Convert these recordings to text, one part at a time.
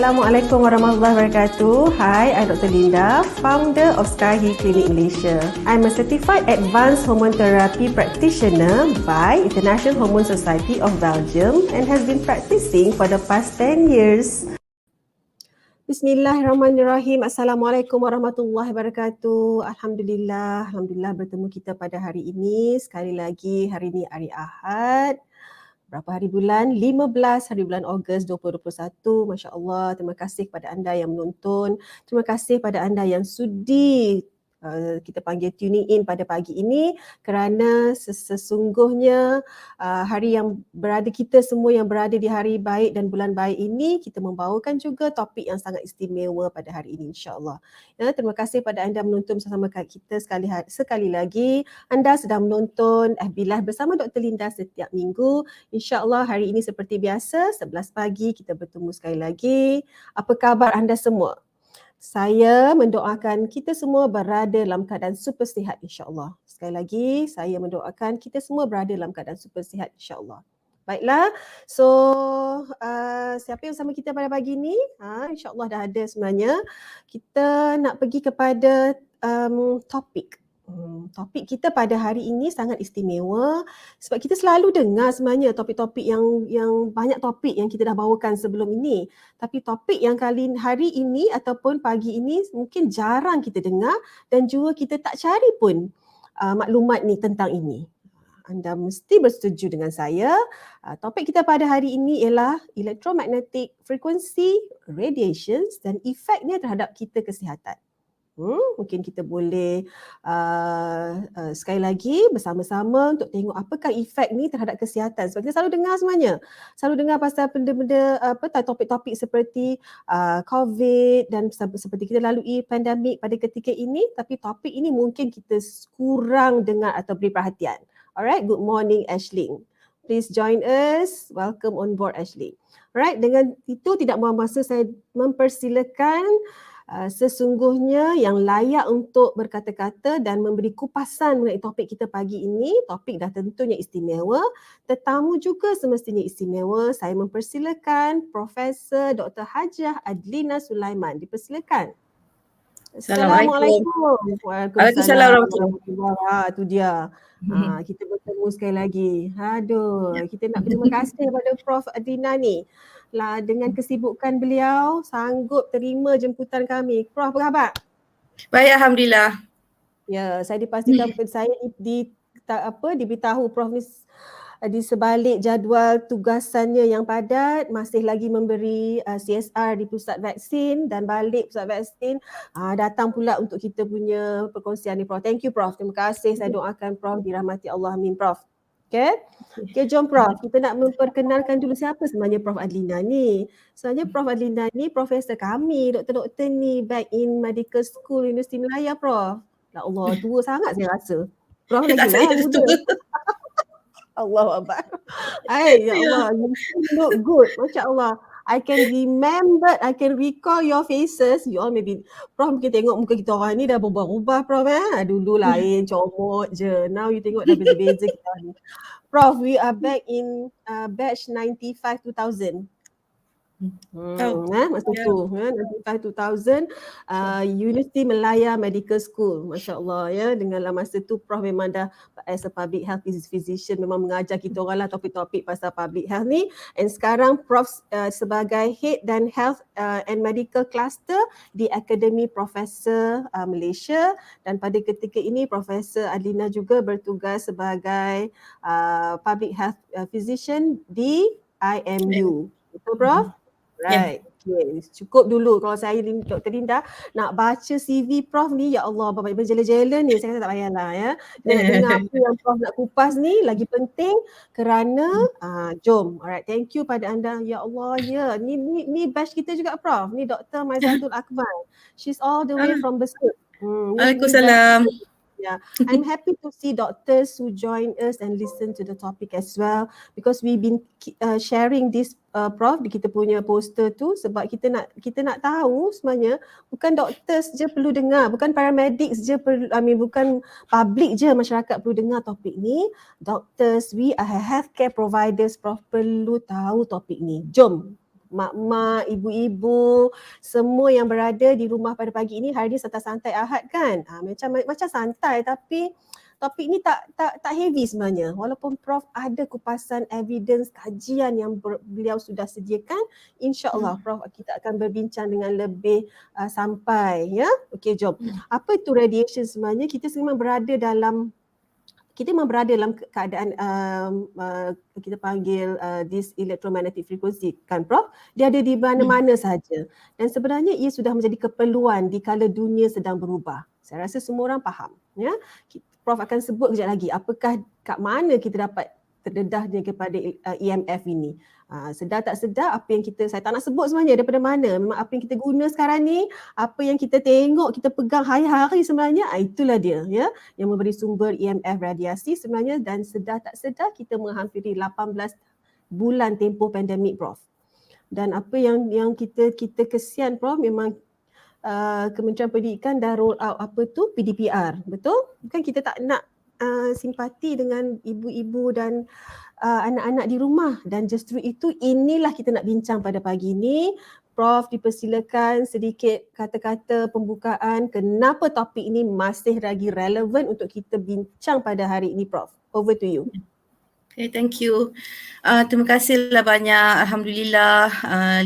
Assalamualaikum warahmatullahi wabarakatuh. Hi, I'm Dr. Linda, founder of Skyhi Clinic Malaysia. I'm a certified advanced hormone therapy practitioner by International Hormone Society of Belgium and has been practicing for the past 10 years. Bismillahirrahmanirrahim. Assalamualaikum warahmatullahi wabarakatuh. Alhamdulillah bertemu kita pada hari ini. Sekali lagi, hari ini hari Ahad. Berapa hari bulan? 15 hari bulan Ogos 2021. Masya Allah, terima kasih kepada anda yang menonton. Terima kasih pada anda yang sudi kita panggil tuning in pada pagi ini kerana sesungguhnya hari yang berada, kita semua yang berada di hari baik dan bulan baik ini, kita membawakan juga topik yang sangat istimewa pada hari ini insya-Allah. Ya, terima kasih pada anda menonton bersama kita sekali lagi. Anda sedang menonton FB Live bersama Dr. Linda setiap minggu. InsyaAllah hari ini seperti biasa 11 pagi kita bertemu sekali lagi. Apa khabar anda semua? Saya mendoakan kita semua berada dalam keadaan super sihat insyaAllah. Sekali lagi saya mendoakan kita semua berada dalam keadaan super sihat insyaAllah. Baiklah, so siapa yang bersama kita pada pagi ini? InsyaAllah dah ada sebenarnya. Kita nak pergi kepada topik. Topik kita pada hari ini sangat istimewa sebab kita selalu dengar sebenarnya topik-topik yang banyak topik yang kita dah bawakan sebelum ini. Tapi topik yang hari ini ataupun pagi ini mungkin jarang kita dengar dan juga kita tak cari pun maklumat ni tentang ini. Anda mesti bersetuju dengan saya. Topik kita pada hari ini ialah electromagnetic frequency, radiations dan efeknya terhadap kita kesihatan. Mungkin kita boleh sekali lagi bersama-sama untuk tengok apakah efek ni terhadap kesihatan. Sebab kita selalu dengar sebenarnya. Selalu dengar pasal benda-benda topik-topik seperti COVID dan seperti kita lalui pandemik pada ketika ini, tapi topik ini mungkin kita kurang dengar atau beri perhatian. Alright, good morning Ashley. Please join us. Welcome on board Ashley. Alright, dengan itu tidak buang masa saya mempersilakan sesungguhnya yang layak untuk berkata-kata dan memberi kupasan mengenai topik kita pagi ini. Topik dah tentunya istimewa, tetamu juga semestinya istimewa. Saya mempersilakan Profesor Dr. Hajah Adlina Suleiman. Dipersilakan. Assalamualaikum. Waalaikumsalam warahmatullahi. Itu dia. Kita bertemu sekali lagi. Aduh, kita nak berterima kasih kepada Prof Adlina ni. Dengan kesibukan beliau sanggup terima jemputan kami. Prof, apa khabar? Baik, alhamdulillah. Ya, saya dipastikan saya diberitahu Prof ni di sebalik jadual tugasannya yang padat masih lagi memberi CSR di pusat vaksin dan balik pusat vaksin datang pula untuk kita punya perkongsian ni Prof. Thank you Prof. Terima kasih. Saya doakan Prof dirahmati Allah, amin Prof. Okay, jom Prof. Kita nak memperkenalkan dulu siapa sebenarnya Prof Adlina ni. Sebenarnya Prof Adlina ni profesor kami, doktor-doktor ni back in medical school Universiti Malaya Prof. Ya Allah, tua sangat saya rasa. Prof lagi lah muda. Allah Akbar. Ya Allah, you look good. Masya Allah. I can remember, I can recall your faces. You all maybe, Prof mungkin tengok muka kita orang ni dah berubah-ubah Prof Dulu lain, comot je. Now you tengok dah beza-beza kita ni. Prof, we are back in batch 95-2000. Masa tu 95-2000 Universiti Malaya Medical School. Masya Allah ya, dengan masa tu Prof memang dah as a public health physician memang mengajar kita orang lah topik-topik pasal public health ni. And sekarang Prof sebagai head dan health and medical cluster di Akademi Profesor Malaysia, dan pada ketika ini Profesor Adlina juga bertugas sebagai public health physician di IMU. Betul Prof? Right. Okay. Cukup dulu kalau saya Dr. Linda nak baca CV Prof ni, ya Allah berjela-jela ni saya kata tak payahlah ya. Nak dengar apa yang Prof nak kupas ni lagi penting kerana jom. Alright, thank you pada anda. Ya Allah ya. Ni batch kita juga Prof. Ni Dr. Maizatul Akbar. She's all the way from Besut. Waalaikumsalam. Yeah, I'm happy to see doctors who join us and listen to the topic as well, because we've been sharing this Prof di kita punya poster tu sebab kita nak tahu sebenarnya bukan doctors je perlu dengar, bukan paramedics je perlu, bukan public je masyarakat perlu dengar topik ni. Doctors, we are healthcare providers Prof perlu tahu topik ni. Jom mak-mak, ibu-ibu, semua yang berada di rumah pada pagi ini. Hari ini santai-santai Ahad kan. Macam santai, tapi topik ni tak heavy sebenarnya. Walaupun Prof ada kupasan evidence kajian yang beliau sudah sediakan, insya-Allah Prof kita akan berbincang dengan lebih sampai ya. Okey, jom. Apa itu radiation sebenarnya? Kita memang berada dalam keadaan kita panggil this electromagnetic frequency kan Prof. Dia ada di mana-mana sahaja dan sebenarnya ia sudah menjadi keperluan di kala dunia sedang berubah. Saya rasa semua orang faham ya. Prof akan sebut kejap lagi apakah kat mana kita dapat terdedahnya kepada EMF ini. Sedar tak sedar apa yang saya tak nak sebut sebenarnya daripada mana. Memang apa yang kita guna sekarang ni, apa yang kita tengok, kita pegang hari-hari sebenarnya, itulah dia ya, yang memberi sumber EMF radiasi sebenarnya. Dan sedar tak sedar kita menghampiri 18 bulan tempoh pandemik Prof. Dan apa yang kita kesian Prof, memang Kementerian Pendidikan dah roll out PDPR, betul? Bukan kita tak nak simpati dengan ibu-ibu dan anak-anak di rumah, dan justru itu inilah kita nak bincang pada pagi ini. Prof dipersilakan sedikit kata-kata pembukaan kenapa topik ini masih lagi relevan untuk kita bincang pada hari ini Prof. Over to you. Okay, thank you. Terima kasihlah banyak. Alhamdulillah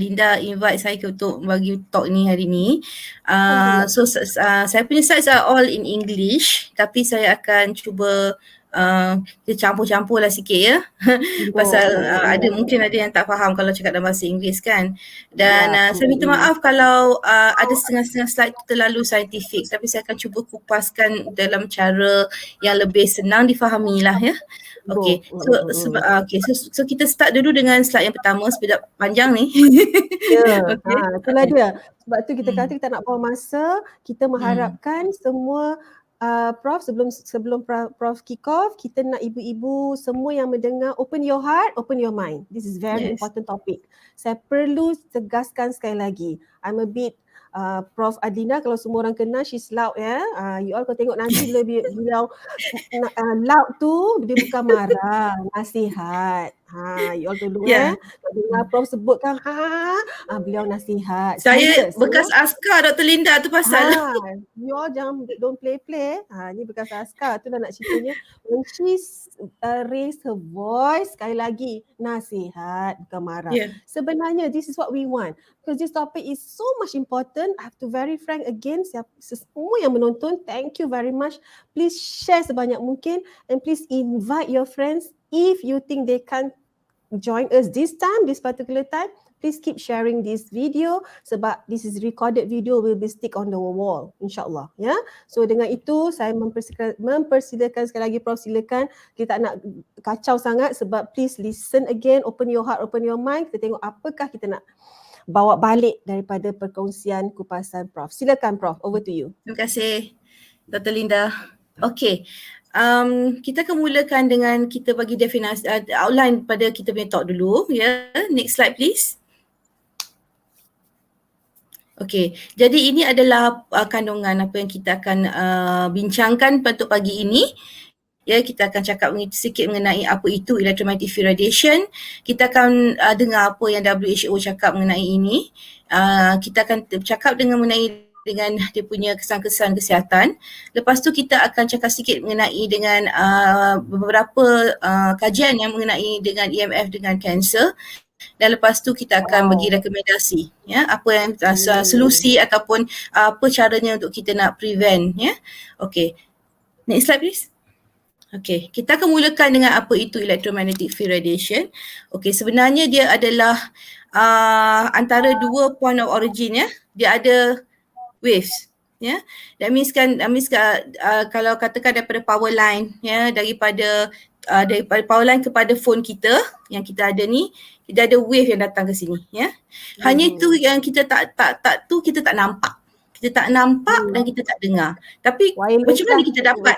Linda invite saya untuk bagi talk ni hari ni. Saya punya slides are all in English, tapi saya akan cuba kita campur-campur lah sikit ya. Pasal mungkin ada yang tak faham kalau cakap dalam bahasa Inggeris kan. Dan saya minta maaf kalau ada setengah-setengah slide terlalu saintifik, tapi saya akan cuba kupaskan dalam cara yang lebih senang difahami lah ya. Okay, so kita start dulu dengan slide yang pertama sebab panjang ni. Ya, itulah dia. Sebab tu kita kata kita nak bawa masa, kita mengharapkan semua Prof sebelum Prof kick off, kita nak ibu-ibu semua yang mendengar open your heart, open your mind. This is very important topic. Saya perlu tegaskan sekali lagi. I'm a bit Prof Adlina, kalau semua orang kenal, she's loud ya. You all kalau tengok nanti beliau loud tu, dia bukan marah, nasihat. You all tolong kalau dengar Prof sebutkan beliau nasihat. Saya bekas askar Dr. Linda tu pasal. You all jangan don't play. Ni bekas askar tu dah nak ceritanya. When she raise her voice, sekali lagi nasihat, bukan marah. Sebenarnya this is what we want. Because this topic is so much important. I have to very frank again, semua yang menonton, thank you very much. Please share sebanyak mungkin and please invite your friends. If you think they can't join us this particular time, please keep sharing this video sebab this is recorded video will be stick on the wall insyaAllah ya. So dengan itu saya mempersilakan sekali lagi Prof, silakan. Kita tak nak kacau sangat sebab please listen again, open your heart, open your mind. Kita tengok apakah kita nak bawa balik daripada perkongsian kupasan Prof. Silakan Prof, over to you. Terima kasih Dr. Linda. Okay. Kita akan mulakan dengan kita bagi definisi outline pada kita punya talk dulu ya. Next slide please. Okay, jadi ini adalah kandungan apa yang kita akan bincangkan untuk pagi ini. Ya, kita akan cakap sikit mengenai apa itu electromagnetic field radiation. Kita akan dengar apa yang WHO cakap mengenai ini. Kita akan cakap mengenai dia punya kesan-kesan kesihatan. Lepas tu kita akan cakap sikit mengenai dengan beberapa kajian yang mengenai dengan EMF dengan kanser. Dan lepas tu kita akan bagi rekomendasi ya, apa yang solusi ataupun apa caranya untuk kita nak prevent ya. Okay, next slide please. Okay, kita akan mulakan dengan apa itu electromagnetic field radiation. Okay, sebenarnya dia adalah antara dua point of origin ya. Dia ada waves ya. That means kalau katakan daripada power line ya, daripada power line kepada phone kita yang kita ada ni, kita ada wave yang datang ke sini ya. Hanya itu yang kita kita tak nampak. Kita tak nampak dan kita tak dengar. Tapi macam mana kita dapat?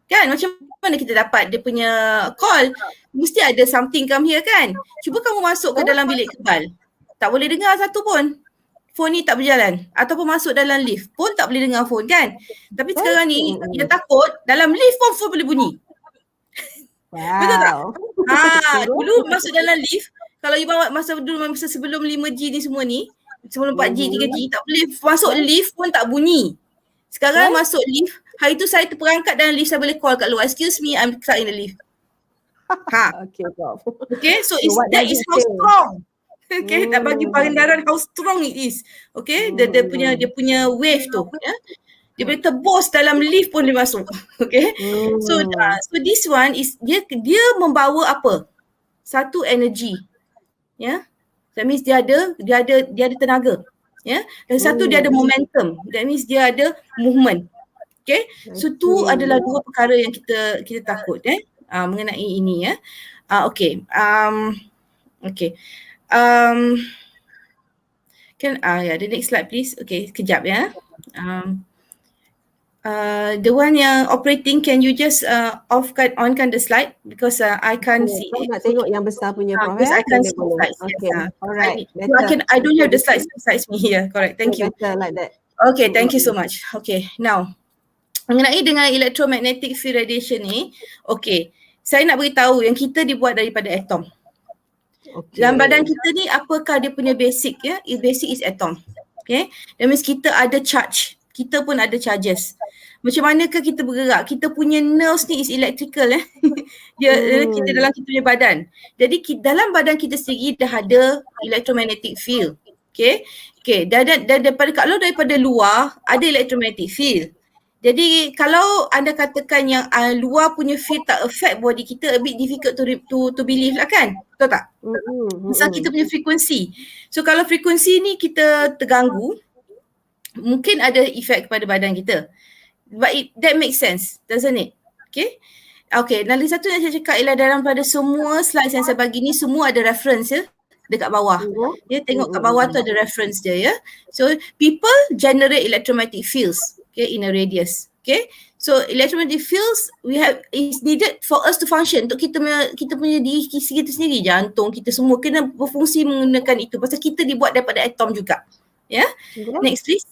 Kan macam mana kita dapat dia punya call? Mesti ada something come here kan. Cuba kamu masuk ke dalam bilik kebal. Tak boleh dengar satu pun. Phone ni tak berjalan. Ataupun masuk dalam lift pun tak boleh dengar phone kan. Tapi sekarang ni yang takut dalam lift pun phone boleh bunyi. Betul tak? Dulu masuk dalam lift, Kalau you bawa masa sebelum 5G ni semua ni, sebelum 4G, 3G, tak boleh masuk lift pun tak bunyi. Sekarang masuk lift, hari tu saya terperangkap dalam lift, saya boleh call kat luar, excuse me, I'm stuck in the lift. Okay, Prof. Okay, so what that does is it how say? strong. Okay, nak bagi pandangan how strong it is. Okay, dia punya wave tu, ya. Dia boleh tebus dalam lift pun dia masuk. Okay, so this one is dia membawa apa? Satu energy, ya. That means dia ada tenaga, ya. Dan satu dia ada momentum. That means dia ada movement. Okay, so tu adalah dua perkara yang kita takut, mengenai ini, ya. Okay, okay. The next slide please. Okay, kejap ya. The one yang operating, can you just onkan the slide because I can't see it. Nak tengok yang besar punya, Prof. Because I can't see the slides. Okay, Yes, alright. I don't have the slides besides me here. Correct. Thank you. Better like that. Okay, thank you so much. Okay, now mengenai dengan electromagnetic field radiation ni, okay, saya nak beritahu yang kita dibuat daripada atom. Okay. Dalam badan kita ni, apakah dia punya basic, ya? Basic is atom. Okay, that means kita ada charge. Kita pun ada charges. Macam manakah kita bergerak? Kita punya nerves ni is electrical, kita dalam kita punya badan. Jadi dalam badan kita sendiri dah ada electromagnetic field. Okay, daripada luar ada electromagnetic field. Jadi kalau anda katakan yang luar punya field tak affect body kita, a bit difficult to believe lah kan? Betul tak? Misal kita punya frekuensi. So kalau frekuensi ni kita terganggu, mungkin ada efek kepada badan kita. But that makes sense, doesn't it? Okay. Okay, lagi satu yang saya cakap ialah dalam pada semua slides yang saya bagi ni, semua ada reference, ya, dekat bawah. Ya, tengok kat bawah tu ada reference dia, ya. So people generate electromagnetic fields, okay, in a radius. Okay, so electromagnetic fields is needed for us to function, untuk kita punya diri kita sendiri, jantung kita semua kena berfungsi menggunakan itu, pasal kita dibuat daripada atom juga. Ya, next please.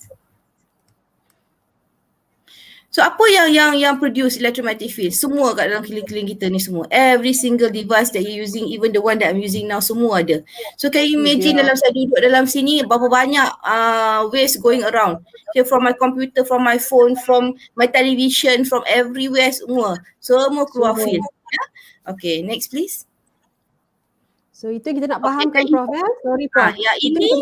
So apa yang produce electromagnetic field? Semua kat dalam keliling kita ni semua. Every single device that you're using, even the one that I'm using now, semua ada. So can you imagine dalam saya duduk dalam sini, berapa banyak waves going around. Okay, from my computer, from my phone, from my television, from everywhere, semua keluar field. Yeah? Okay, next please. So itu kita nak fahamkan, Prof. Sorry, Prof. Ini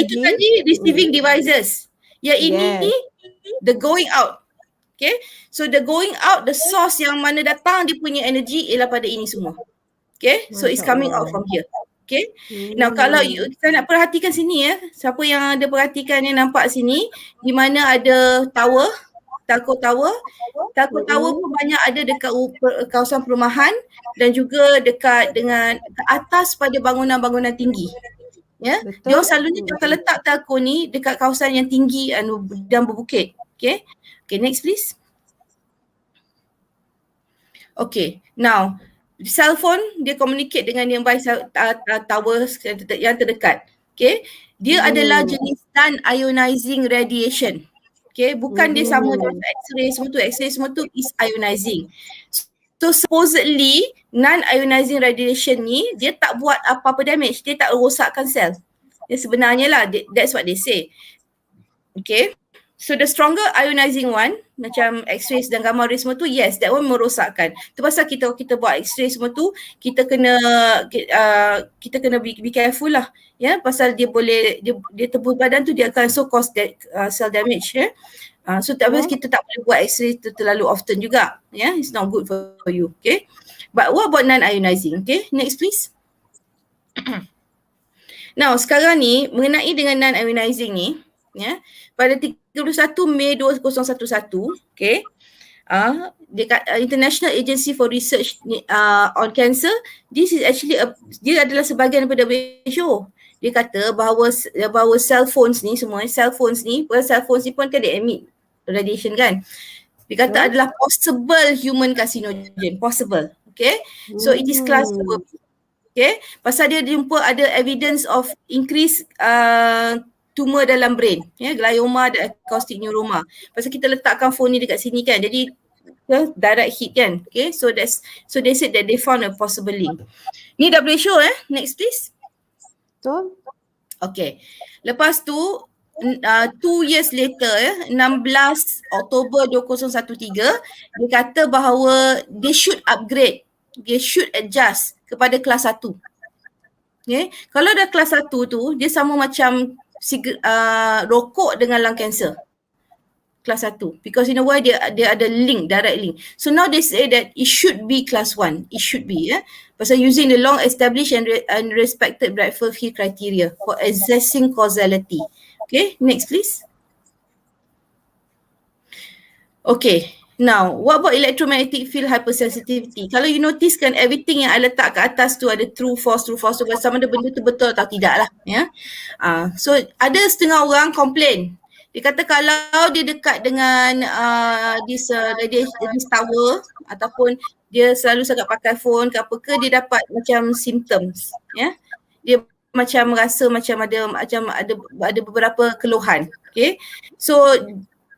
itu tadi receiving devices. Ini the going out. Okay, so the going out, the source yang mana datang dia punya energy ialah pada ini semua. Okay, so it's coming out from here. Okay, now kalau kita nak perhatikan sini, ya, siapa yang ada perhatikan yang nampak sini, di mana ada tower, TELCO tower pun banyak ada dekat kawasan perumahan dan juga dekat dengan ke atas pada bangunan-bangunan tinggi. Ya, dia selalunya akan letak TELCO ni dekat kawasan yang tinggi dan berbukit. Okay. Okay, next please. Okay, now cell phone dia communicate dengan nearby tower yang terdekat. Okay, dia adalah jenis non-ionizing radiation. Okay, bukan dia sama dengan X-ray semua tu. X-ray semua tu is ionizing. So supposedly non-ionizing radiation ni dia tak buat apa-apa damage, dia tak rosakkan sel. Dia sebenarnya lah, that's what they say. Okay. So the stronger ionizing one, macam X-rays dan gamma rays semua tu, yes, that one merosakkan. Itu pasal kita buat X-ray semua tu, kita kena be careful lah, ya, pasal dia boleh dia tebus badan tu, dia akan cause cell damage, ya. So kita tak boleh buat X-ray tu terlalu often juga, ya. It's not good for you, okay. But what about non-ionizing? Okay, next please. Now sekarang ni mengenai dengan non-ionizing ni, ya, pada 31 Mei 2011, okay, dekat International Agency for Research on Cancer, this is actually dia adalah sebahagian daripada WHO. Dia kata bahawa cell phones ni pun kan dia emit radiation kan. Dia kata adalah possible human carcinogen, possible, okay. So it is class 2. Okay, pasal dia jumpa ada evidence of increase tumor dalam brain, ya, glioma dan acoustic neuroma. Pasal kita letakkan phone ni dekat sini kan, jadi direct hit kan. Okay, so they said that they found a possible link. Ni WHO, next please. betul. Okay. Lepas tu 2 years later 16 Oktober 2013 dia kata bahawa they should upgrade, they should adjust kepada kelas 1. Okay. Kalau dah kelas 1 tu dia sama macam rokok dengan lung cancer. Kelas 1 because in a way dia ada link, direct link. So now they say that it should be class 1. It should be pasal using the long established and respected Blackberry field criteria for assessing causality. Okay, next please. Okay, now what about electromagnetic field hypersensitivity? Kalau you notice kan everything yang I letak kat atas tu ada true false tu sama ada benda tu betul atau tidak lah so ada setengah orang complain. Dia kata kalau dia dekat dengan this tower ataupun dia selalu sangat pakai phone ke apa ke, dia dapat macam symptoms dia macam rasa macam ada beberapa keluhan. Okay, so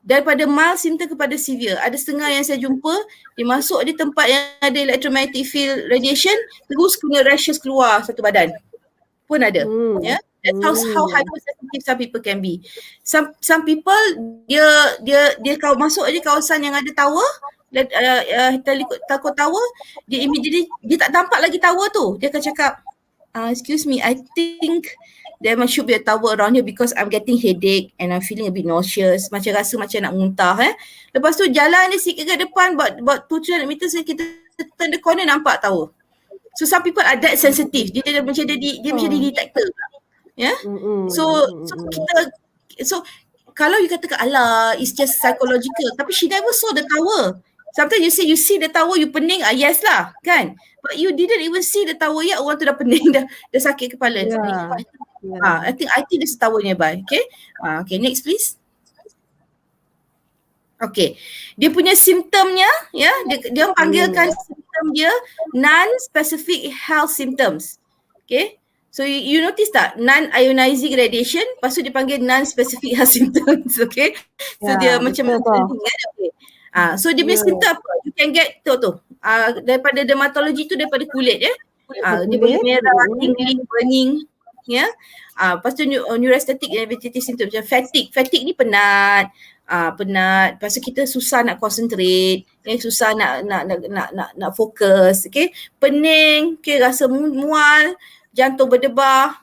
daripada mild symptom kepada severe, ada setengah yang saya jumpa dia masuk di tempat yang ada electromagnetic field radiation terus kena rashes keluar satu badan pun ada. That's how hypersensitive some people can be. Some people dia kalau masuk aja kawasan yang ada tower, TELCO tower, dia immediately dia tak nampak lagi tower tu. Dia akan cakap, excuse me, I think there should be a tower around here because I'm getting headache and I'm feeling a bit nauseous. Macam rasa macam nak muntah Lepas tu jalan dia sikit ke depan, about 200 meters kita turn the corner nampak tower. So some people are that sensitive. Dia macam dia macam di detector. So kalau you katakan alah it's just psychological, tapi she never saw the tower. Sometimes you see the tower, you pening, yes lah kan, but you didn't even see the tower yet, orang tu dah pening, dah sakit kepala. I think there's a tower nearby. Okay, next please. Okay, dia punya simptomnya dia panggilkan simptom dia non-specific health symptoms. Okay, so you notice tak, non-ionizing radiation, lepas tu dia panggil non-specific health symptoms. Okay, so dia macam okay. So dia punya simptom apa? You can get tu daripada dermatology tu, daripada kulit dia boleh merah, tingling, burning lepas tu neurostatic and vegetative symptom macam fatigue ni penat, lepas tu kita susah nak concentrate, susah nak fokus, pening, rasa mual, jantung berdebar,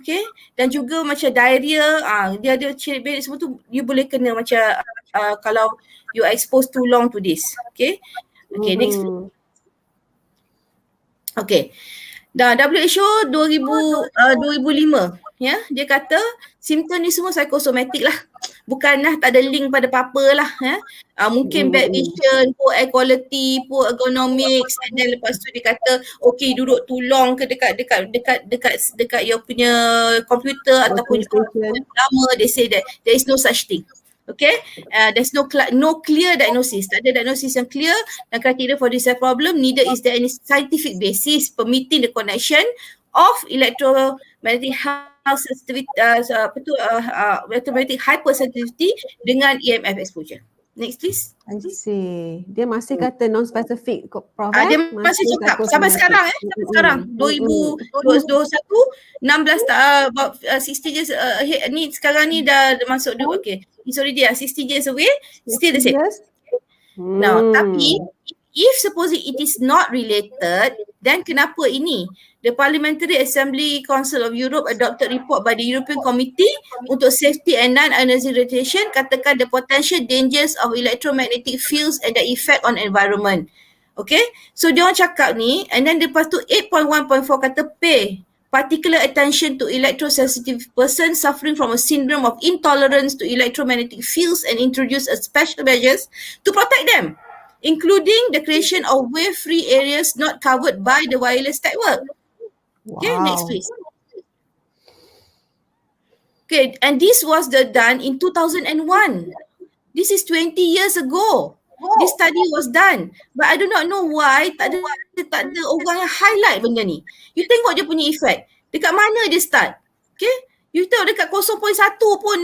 dan juga macam diarrhea, dia ada ciri semua tu you boleh kena macam kalau you are exposed too long to this. Next. Dah WHO 2005 dia kata simptom ni semua psikosomatik lah, bukanlah tak ada link pada apa-apa lah mungkin bad vision, poor air quality, poor ergonomics, and then lepas tu dia kata okay duduk too long ke dekat your punya komputer ataupun lama, they say that there is no such thing. There's no clear diagnosis. Tak ada diagnosis yang clear dan criteria for this problem. Neither is there any scientific basis permitting the connection of electromagnetic sensitivity, electromagnetic hypersensitivity dengan EMF exposure. Next please. I see. Dia masih kata non-specific, Prof. Dia masih cakap sampai sekarang 2021 16 about 60 years ahead ni, sekarang ni dah masuk sorry dia 60 years away, still the same. Now tapi if supposing it is not related, then kenapa ini? The Parliamentary Assembly Council of Europe adopted report by the European Committee untuk Safety and Non-Ionizing Radiation katakan the potential dangers of electromagnetic fields and the effect on environment. Okay, so dia orang cakap ni, and then lepas tu 8.1.4 kata pay particular attention to electrosensitive person suffering from a syndrome of intolerance to electromagnetic fields and introduce a special measures to protect them, including the creation of wave-free areas not covered by the wireless network. Okay, next please. Okay, and this was done in 2001. This is 20 years ago. This study was done. But I do not know why tak ada orang yang highlight benda ni. You tengok dia punya effect. Dekat mana dia start? Okay, you tengok dekat 0.1 pun,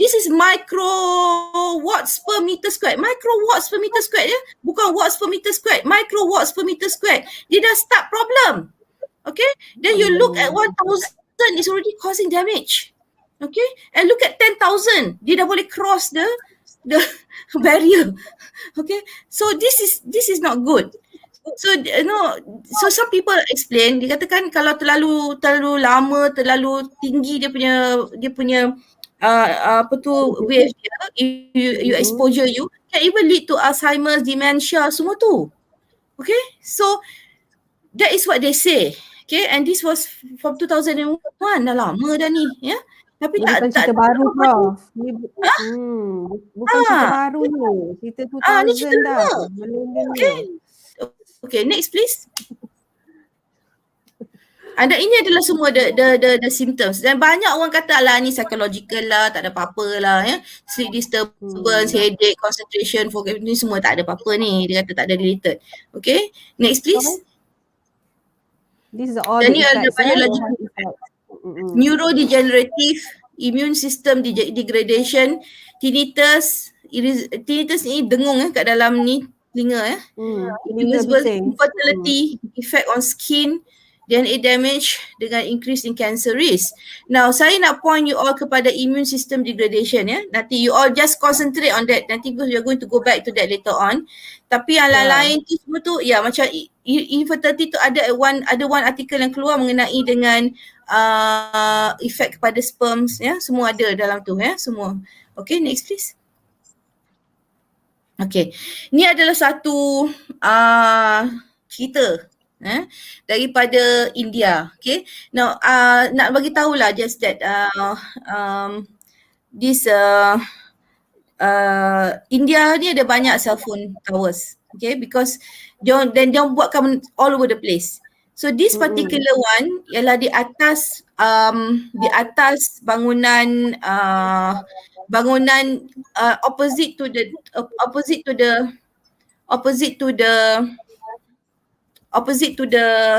this is microwatts per meter squared. Microwatts per meter squared bukan watts per meter squared. Microwatts per meter squared. Dia dah start problem. Okay, then you look at 1000 1,000 is already causing damage. Okay, and look at 10,000, dia dah boleh cross the barrier. Okay, so this is not good. So so some people explain, dia katakan kalau terlalu lama, terlalu tinggi dia punya apa tu wave dia, you exposure you can even lead to Alzheimer's, dementia, semua tu. Okay, so that is what they say. Okay, and this was from 2001, dah lama dah ni, ya. Tapi Ini bukan cerita baru, Prof. Ni bukan cerita baru ni. Cerita 2000 ni cerita dah. lama. Okay, next please. Dan ini adalah semua the symptoms. Dan banyak orang kata lah ni psychological lah, tak ada apa-apa lah, ya. Sleep disturbance, headache, concentration, focus, ni semua tak ada apa-apa ni. Dia kata tak ada related. Okay, next please. This is all dan the ni ada effects. biological neurodegenerative, immune system degradation, tinnitus ni dengung kat dalam ni telinga, infertility, effect on skin, DNA damage dengan increase in cancer risk. Now saya nak point you all kepada immune system degradation, ya. Nanti you all just concentrate on that. Nanti we are going to go back to that later on. Tapi yang lain tu semua tu, ya, macam infertility tu ada one artikel yang keluar mengenai dengan effect kepada sperms, ya. Semua ada dalam tu, ya, semua. Okay, next please. Okay, ni adalah satu cerita daripada India. Okay, now nak bagi tahulah just that this India ni ada banyak cell phone towers. Okay, because dia buatkan all over the place. So this particular one ialah di atas bangunan opposite to the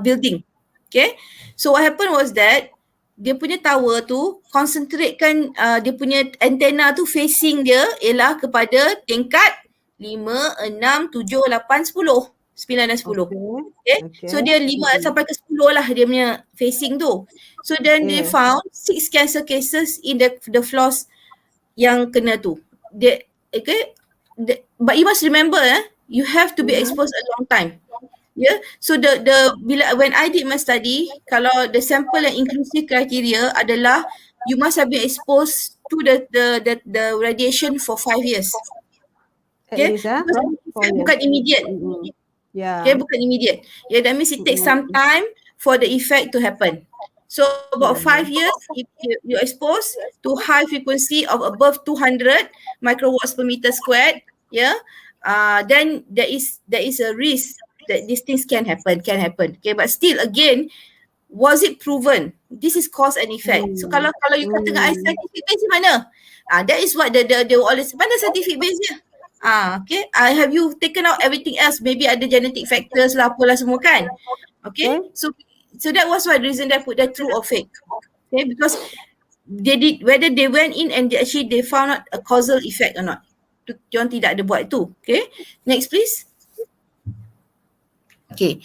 building. Okay, so what happened was that dia punya tower tu concentratekan dia punya antena tu facing dia ialah kepada tingkat 5, 6, 7, 8, 10, 9 dan 10. Okay. So dia 5 sampai ke 10 lah dia punya facing tu. So then they found 6 cancer cases in the floors yang kena tu. But you must remember, you have to be exposed a long time. Yeah, so when I did my study, kalau the sample yang inclusive criteria adalah you must have been exposed to the radiation for 5 years. Okay, bukan immediate. Okay, bukan immediate. Yeah, that means it takes some time for the effect to happen. So about 5 years, if you're exposed to high frequency of above 200 microwatts per meter squared, yeah, then there is a risk that these things can happen. Okay, but still again, was it proven? This is cause and effect. So kalau you kata dengan scientific base mana? That is what they always, mana scientific base dia? Okay, have you taken out everything else? Maybe ada genetic factors lah, apalah semua kan? Okay, so that was why the reason they put that true or fake. Okay, because they did, whether they went in and they found out a causal effect or not. Diorang tidak ada buat itu. Okay, next please. Okay,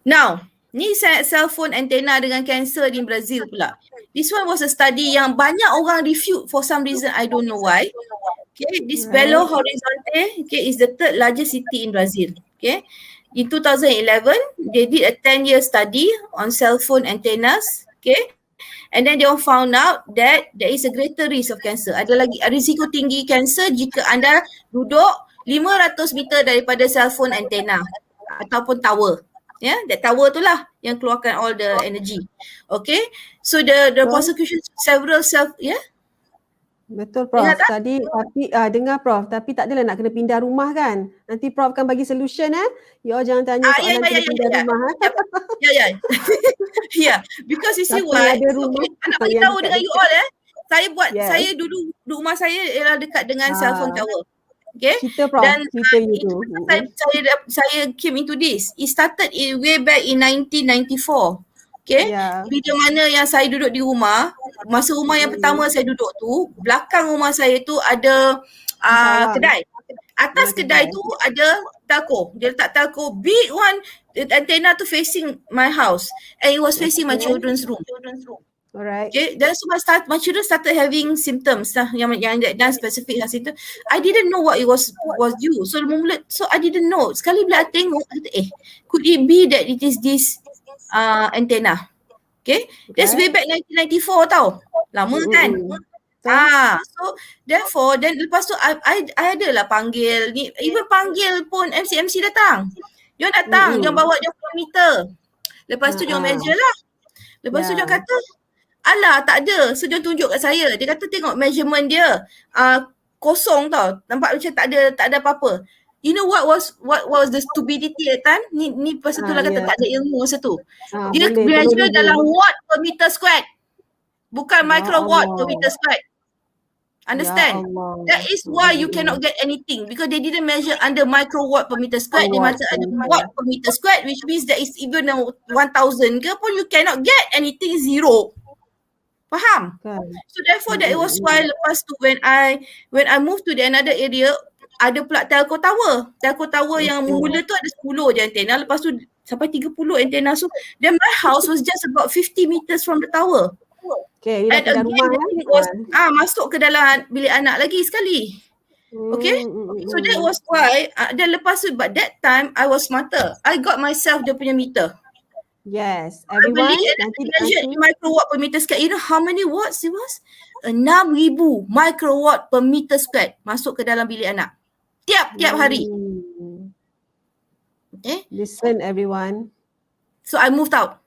now ni cell phone antenna dengan cancer di Brazil pula. This one was a study yang banyak orang refute for some reason, I don't know why. Okay, this Belo Horizonte, okay, is the third largest city in Brazil. Okay, in 2011 they did a 10-year study on cell phone antennas. Okay, and then they all found out that there is a greater risk of cancer. Ada lagi risiko tinggi kanser jika anda duduk 500 meter daripada cell phone antenna ataupun tower. Yeah, that tower tu lah yang keluarkan all the energy. Okay, so the prosecution several Betul, Prof. Tadi tapi dengar Prof, tapi tak adalah nak kena pindah rumah kan. Nanti Prof akan bagi solution You all jangan tanya soalan kena pindah rumah. Ya, because you see why. Nak bagi tahu dengan you all saya duduk rumah saya ialah dekat dengan cell phone tower. Okay, dan saya came into this. It started way back in 1994. Okay, bila mana yang saya duduk di rumah, masa rumah yang pertama saya duduk tu, belakang rumah saya tu ada kedai. Atas kedai tu ada TELCO. Dia letak TELCO big one, antenna tu facing my house and it was facing my children's room. Alright. Okay, then so my children started having symptoms lah, yang dan specific symptom. I didn't know what it was due. So I didn't know. Sekali bila I tengok, could it be that it is this antenna? Okay, that's way back 1994 tau. Lama kan? So therefore then lepas tu I adalah panggil ni, even panggil pun MC datang. Dia datang, dia bawa dia meter. Lepas tu dia measure lah. Lepas tu dia kata, alah tak ada. So dia tunjuk kat saya. Dia kata tengok measurement dia kosong tau. Nampak macam tak ada apa-apa. You know what was the stupidity that time? Ni pasal tu lah kata tak ada ilmu masa tu. Dia measure dalam watt per meter squared. Bukan microwatt per meter squared. Understand? That is why you cannot get anything because they didn't measure under microwatt per meter squared. They measure under watt per meter squared, which means that is even 1,000 ke pun you cannot get anything zero. Faham? So therefore that was why lepas tu when I moved to the another area, ada pula TELCO tower. TELCO tower yang mula tu ada 10 je antena, lepas tu sampai 30 antena. So then my house was just about 50 meters from the tower. Okay, dia dah rumah masuk ke dalam bilik anak lagi sekali. Okay, so that was why then lepas tu, but that time I was smarter. I got myself dia punya meter. Yes, everyone. Nanti microwatt per meter squared. You know how many watts it was? 6,000 microwatt per meter squared masuk ke dalam bilik anak. Tiap hari. Okay. Listen everyone. So I moved out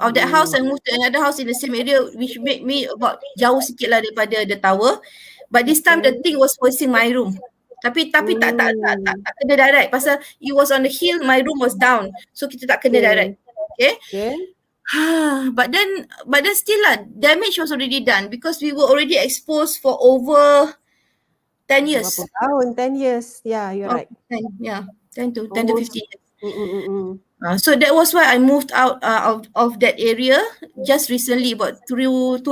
of that house and moved to another house in the same area, which made me about jauh sikit lah daripada the tower. But this time the thing was facing my room. Tapi tak kena direct pasal it was on the hill, my room was down. So kita tak kena direct. Okay. But then still lah, damage was already done because we were already exposed for over 10 years. Berapa tahun? 10 years. Yeah, you're right. 10 to 15 years. So that was why I moved out of that area just recently, about 2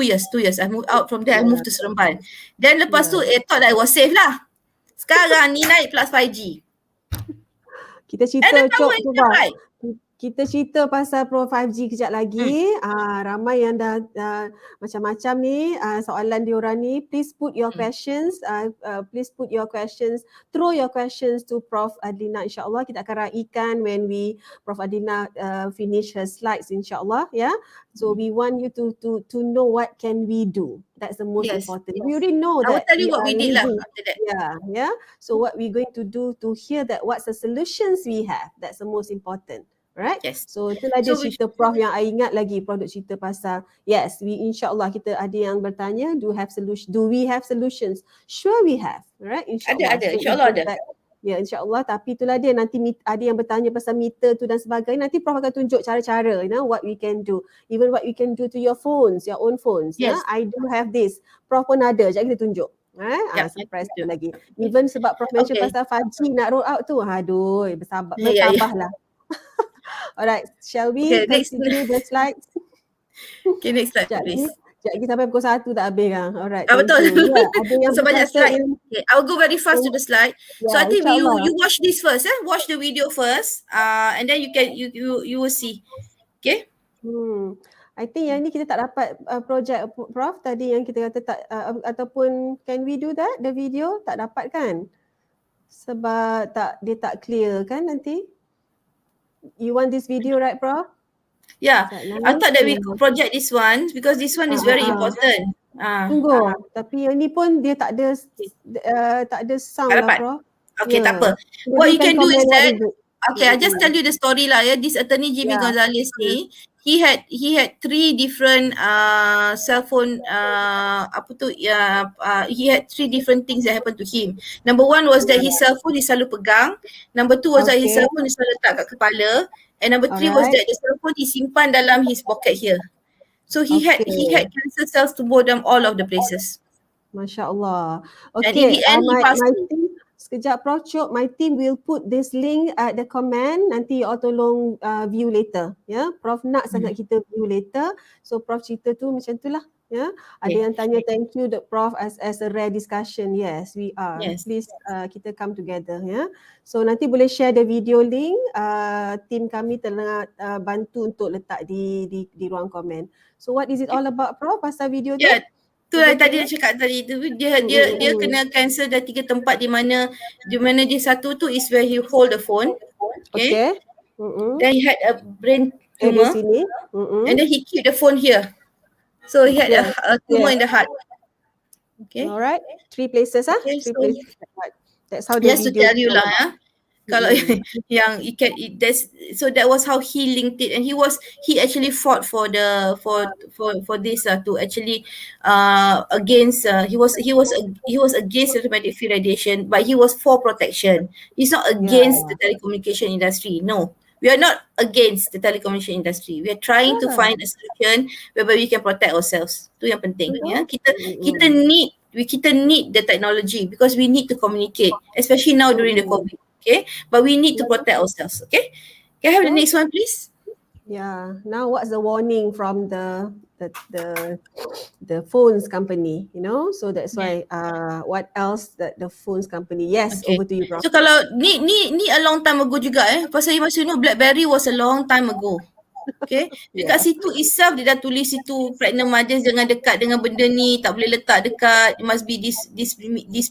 years. I moved out from there. I moved to Seremban. Then lepas tu thought that I was safe lah. Sekarang ni naik plus 5G. Kita cerita kita cerita pasal Pro 5G kejap lagi. Ramai yang dah macam-macam ni soalan diorang ni. Please put your questions. Please put your questions. Throw your questions to Prof Adlina, insyaAllah. Kita akan raikan when Prof Adlina finish her slides, insyaAllah. Yeah. So we want you to know what can we do. That's the most important. We already know that. I will tell you what we did lah after that. Yeah. So what we're going to do to hear that what's the solutions we have. That's the most important. Right? Yes. So itulah dia cerita Prof yang I ingat lagi. Prof duk cerita pasal insyaAllah kita ada yang bertanya, do we have solutions? Sure we have. Right? InsyaAllah. Ada. InsyaAllah ada. Ya, insyaAllah. Tapi itulah dia, nanti ada yang bertanya pasal meter tu dan sebagainya. Nanti Prof akan tunjuk cara-cara, what we can do. Even what we can do to your phones, your own phones. Yes. I do have this. Prof pun ada. Sekejap kita tunjuk. Surprise lagi. Even sebab Prof mention pasal 5G nak roll out tu. Aduh, bersabarlah. Alright, shall we continue the slides? Okay, next slide please. Sekejap lagi sampai pukul 1 tak habis kan? Alright. Betul. Ada yang so banyak slide. Okay, I'll go very fast to the slide. So I think you watch this first. Watch the video first. And then you will see. Okay. I think yang ni kita tak dapat projek Prof tadi yang kita kata tak ataupun can we do that? The video tak dapat kan? Sebab dia tak clear kan nanti? You want this video, right, Prof? Yeah, I thought that we could project this one because this one is very important. Tunggu, tapi yang ni pun dia tak ada sound lah, Prof. Okay, tak apa. What you can do is that, I just tell you the story lah. This attorney Jimmy Gonzalez ni, he had 3 different cell phone he had 3 different things that happened to him. Number 1 was that his cell phone dia selalu pegang. Number 2 was that his cell phone dia selalu letak kat kepala. And number 3 was that the cell phone disimpan dalam his pocket here. So he had cancer cells to them all of the places. Masya Allah. Okay. And in the end he passed. Sekejap Prof, my team will put this link at the comment. Nanti you all tolong view later. Ya, Prof nak sangat kita view later. So Prof cerita tu macam tu lah. Ya, ada yang tanya thank you the Prof as a rare discussion. Yes, we are. Yes. Please kita come together ya. So nanti boleh share the video link. Tim kami telah bantu untuk letak di ruang komen. So what is it all about, Prof? Pasal video tu? Ya, tu lah tadi dia cakap tadi tu, dia kena cancel dah 3 tempat di mana dia satu tu is where he hold the phone. Okay. Then he had a brain tumor. Sini. And then he keep the phone here. So he had a tumor in the heart. Okay. Alright. 3 places Okay, 3 places. That's how the just to video tell you lah kalau yang so that was how he linked it, and he actually fought for this to actually against he was against electromagnetic field radiation, but he was for protection. He's not against the telecommunication industry. No, we are not against the telecommunication industry. We are trying to find a solution whereby we can protect ourselves. Tu yang penting. Ya, kita need the technology because we need to communicate, especially now during the COVID. Okay, but we need to protect ourselves. Okay, can I have the next one, please? Yeah. Now, what's the warning from the phones company? You know, so that's why. What else that the phones company? Yes, over to you, Prof. So kalau ni a long time ago juga pasal you must know Blackberry was a long time ago. Okay, dekat situ itself dia dah tulis situ pregnant mothers jangan dekat dengan benda ni, tak boleh letak dekat, it must be this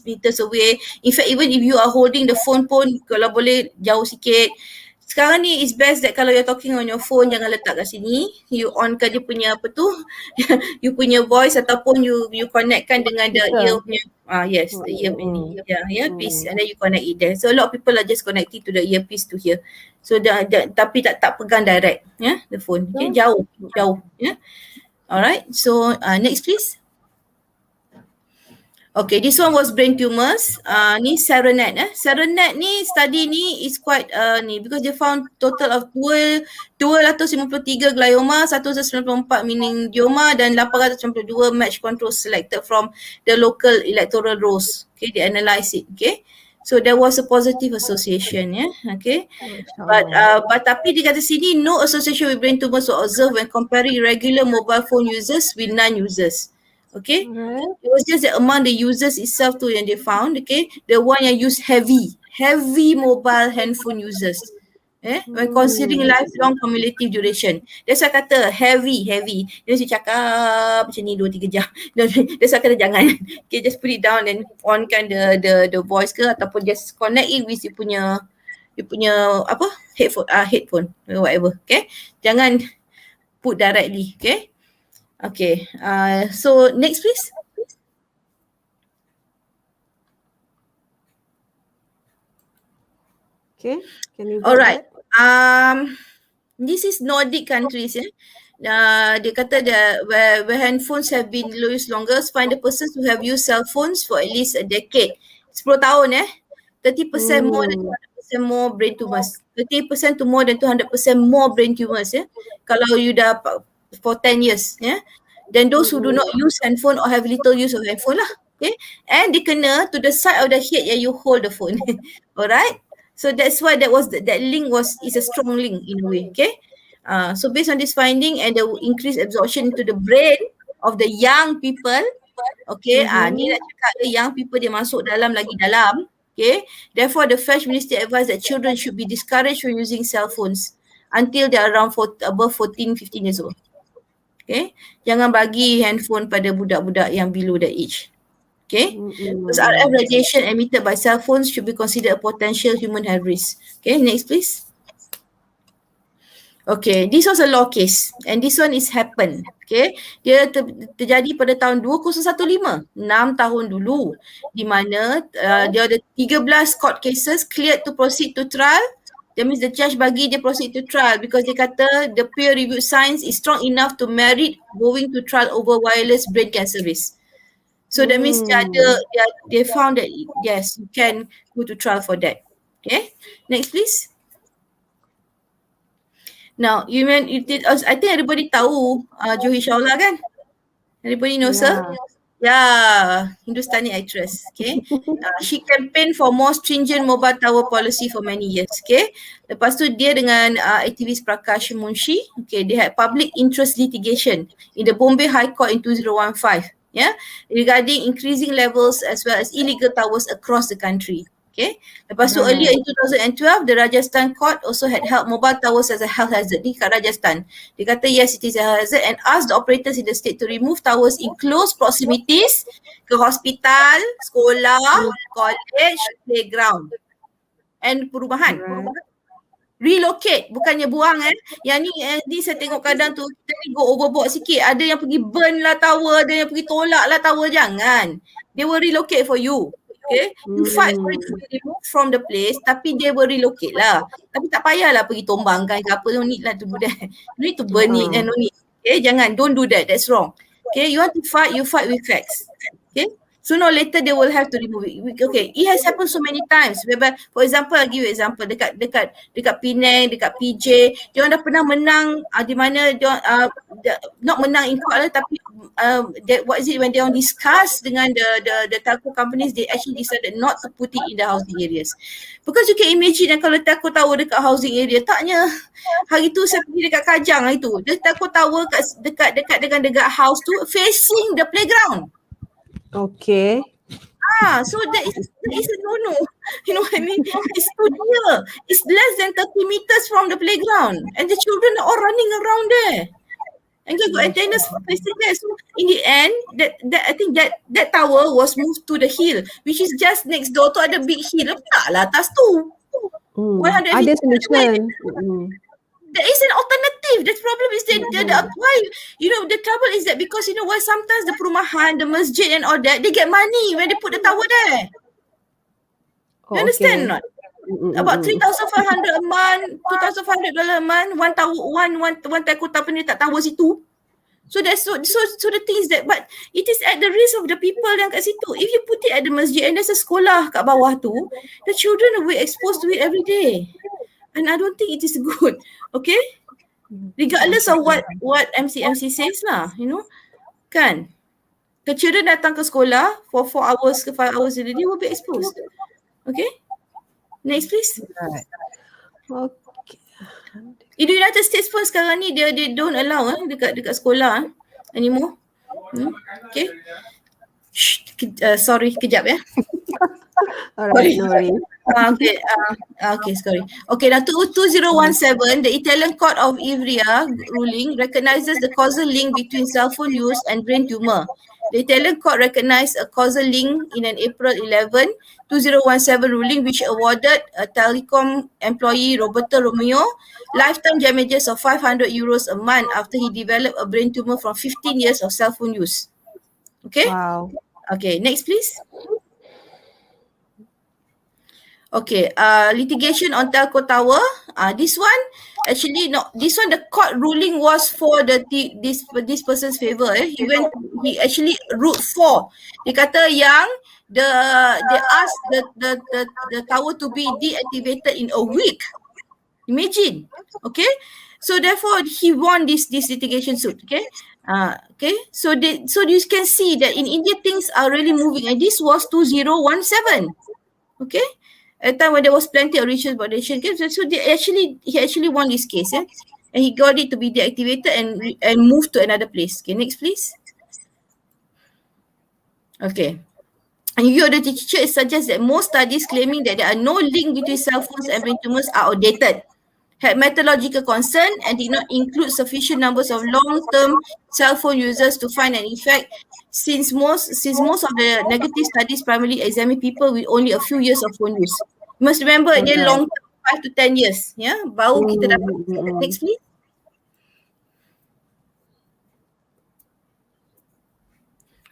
meters away. In fact, even if you are holding the phone pun kalau boleh jauh sikit. Sekarang ni is best that kalau you're talking on your phone jangan letak kat sini, you on kan dia punya apa tu you punya voice ataupun you connectkan dengan the ear punya the ear ini earpiece, and then you connect it there. So a lot of people are just connecting to the earpiece to hear. So tapi tak pegang direct the phone. Okay, jauh Alright, so next please. Okay, this one was brain tumors. Ni Serenet. Serenet ni study ni is quite because they found total of 253 glioma, 194 meningioma dan 892 match control selected from the local electoral rolls. Okay, they analyze it. Okay, so there was a positive association. Okay, but tapi di kata sini no association with brain tumors was observed when comparing regular mobile phone users with non-users. Okay, it was just that among the users itself tu yang they found, okay, the one yang use heavy mobile handphone users, when considering lifelong cumulative duration. That's why kata heavy. Dia mesti cakap macam ni 2-3 jam. That's why kata jangan. Okay, just put it down and on kan the voice ke ataupun just connect it with you punya apa headphone whatever. Okay, jangan put directly. Okay. Okay, so next please. Okay, can you Alright, this is Nordic countries. Dia kata where handphones have been used longer, find the persons who have used cell phones for at least a decade. 10 tahun 30% more than 200% more brain tumors. 30% to more than 200% more brain tumors. Kalau you dah for 10 years. Then those who do not use handphone or have little use of handphone lah. Okay, and they kena to the side of the head yang you hold the phone. Alright, so that's why that link is a strong link in a way. Okay, so based on this finding and the increased absorption into the brain of the young people, okay, ni nak cakap the young people dia masuk dalam. Okay, therefore the French ministry advised that children should be discouraged from using cell phones until they are around above 14-15 years old. Okay, jangan bagi handphone pada budak-budak yang below that age. Okay, because RF radiation emitted by cell phones should be considered a potential human health risk. Okay, next please. Okay, this was a law case and this one is happened. Okay, dia terjadi pada tahun 2015, 6 tahun dulu, di mana dia ada 13 court cases cleared to proceed to trial. That means the judge bagi dia proceed to trial because dia kata the peer-reviewed science is strong enough to merit going to trial over wireless brain cancer risk. So that means they found that yes, you can go to trial for that. Okay, next please. Now, I think everybody tahu Johi Shaula kan? Everybody knows her? Hindustani actress. Okay, she campaigned for more stringent mobile tower policy for many years. Okay, lepas tu dia dengan aktivis Prakash Munshi. Okay, they had public interest litigation in the Bombay High Court in 2015. Regarding increasing levels as well as illegal towers across the country. Okay. Lepas tu earlier in 2012, the Rajasthan court also had held mobile towers as a health hazard di kat Rajasthan. Dia kata yes, it is a health hazard and asked the operators in the state to remove towers in close proximities ke hospital, sekolah, college, playground and perumahan. Relocate, bukannya buang Yang ni saya tengok kadang tu kita ni go overboard sikit. Ada yang pergi burn lah tower, ada yang pergi tolak lah tower. Jangan. They will relocate for you. Okay, you fight for it to be removed from the place, tapi they will relocate lah. Tapi tak payahlah pergi tombangkan ke apa, no need lah to do that. You need to burn it and no need. Okay, jangan, don't do that, that's wrong. Okay, you want to fight, you fight with facts. Okay, sooner or later they will have to remove it. Okay, it has happened so many times. Whereby, for example, I'll give you example, dekat Penang, dekat PJ, diorang dah pernah menang di mana diorang, not menang in court lah, tapi what is it when they discuss dengan the telco companies, they actually decided not to put it in the housing areas. Because you can imagine kalau telco tower dekat housing area, taknya hari tu saya pergi dekat Kajang hari tu, the telco tower dekat house tu facing the playground. Okay. So that is a no-no. You know what I mean? It's too near. It's less than 30 meters from the playground. And the children are all running around there. And they got antennas facing there. So in the end, I think that tower was moved to the hill, which is just next door to ada big hill. Taklah atas tu. Ada solution. There is an alternative. The problem is that why, the trouble is that because why sometimes the perumahan, the masjid and all that, they get money when they put the tower there. You understand not? About 3,500 a month, $2,500 a month, one telco company tak tower situ. So that's so the thing is that, but it is at the risk of the people yang kat situ. If you put it at the masjid and there's a sekolah kat bawah tu, the children will be exposed to it every day. And I don't think it is good. Okay? Regardless of what MC says lah, kan? The children datang ke sekolah for 4 hours ke 5 hours a day, they will be exposed. Okay? Next please. Right. Okay. In the United States pun sekarang ni they don't allow dekat sekolah anymore. Okay. Sorry, kejap ya. Alright, no worries. Okay, sorry. Okay, now 2017, the Italian Court of Ivrea ruling recognizes the causal link between cell phone use and brain tumor. The Italian court recognized a causal link in an April 11, 2017 ruling which awarded a telecom employee Roberto Romeo lifetime damages of €500 a month after he developed a brain tumor from 15 years of cell phone use. Okay? Wow. Okay, next please. Okay, litigation on telco tower. This one, actually not. This one, the court ruling was for this person's favor. He actually ruled for. Dia kata yang they asked the tower to be deactivated in a week. Imagine, okay. So therefore, he won this litigation suit. Okay, So you can see that in India things are really moving, and this was 2017. Okay. At the time when there was plenty of ritual violation, so he actually won this case, and he got it to be deactivated and moved to another place. Okay, next please. Okay. And view of the teacher, it suggests that most studies claiming that there are no link between cell phones and brain tumors are outdated, had methodological concern, and did not include sufficient numbers of long-term cell phone users to find an effect. Since most of the negative studies primarily examine people with only a few years of phone use. You must remember, dia long term 5 to 10 years. Baru kita dapat. Next please.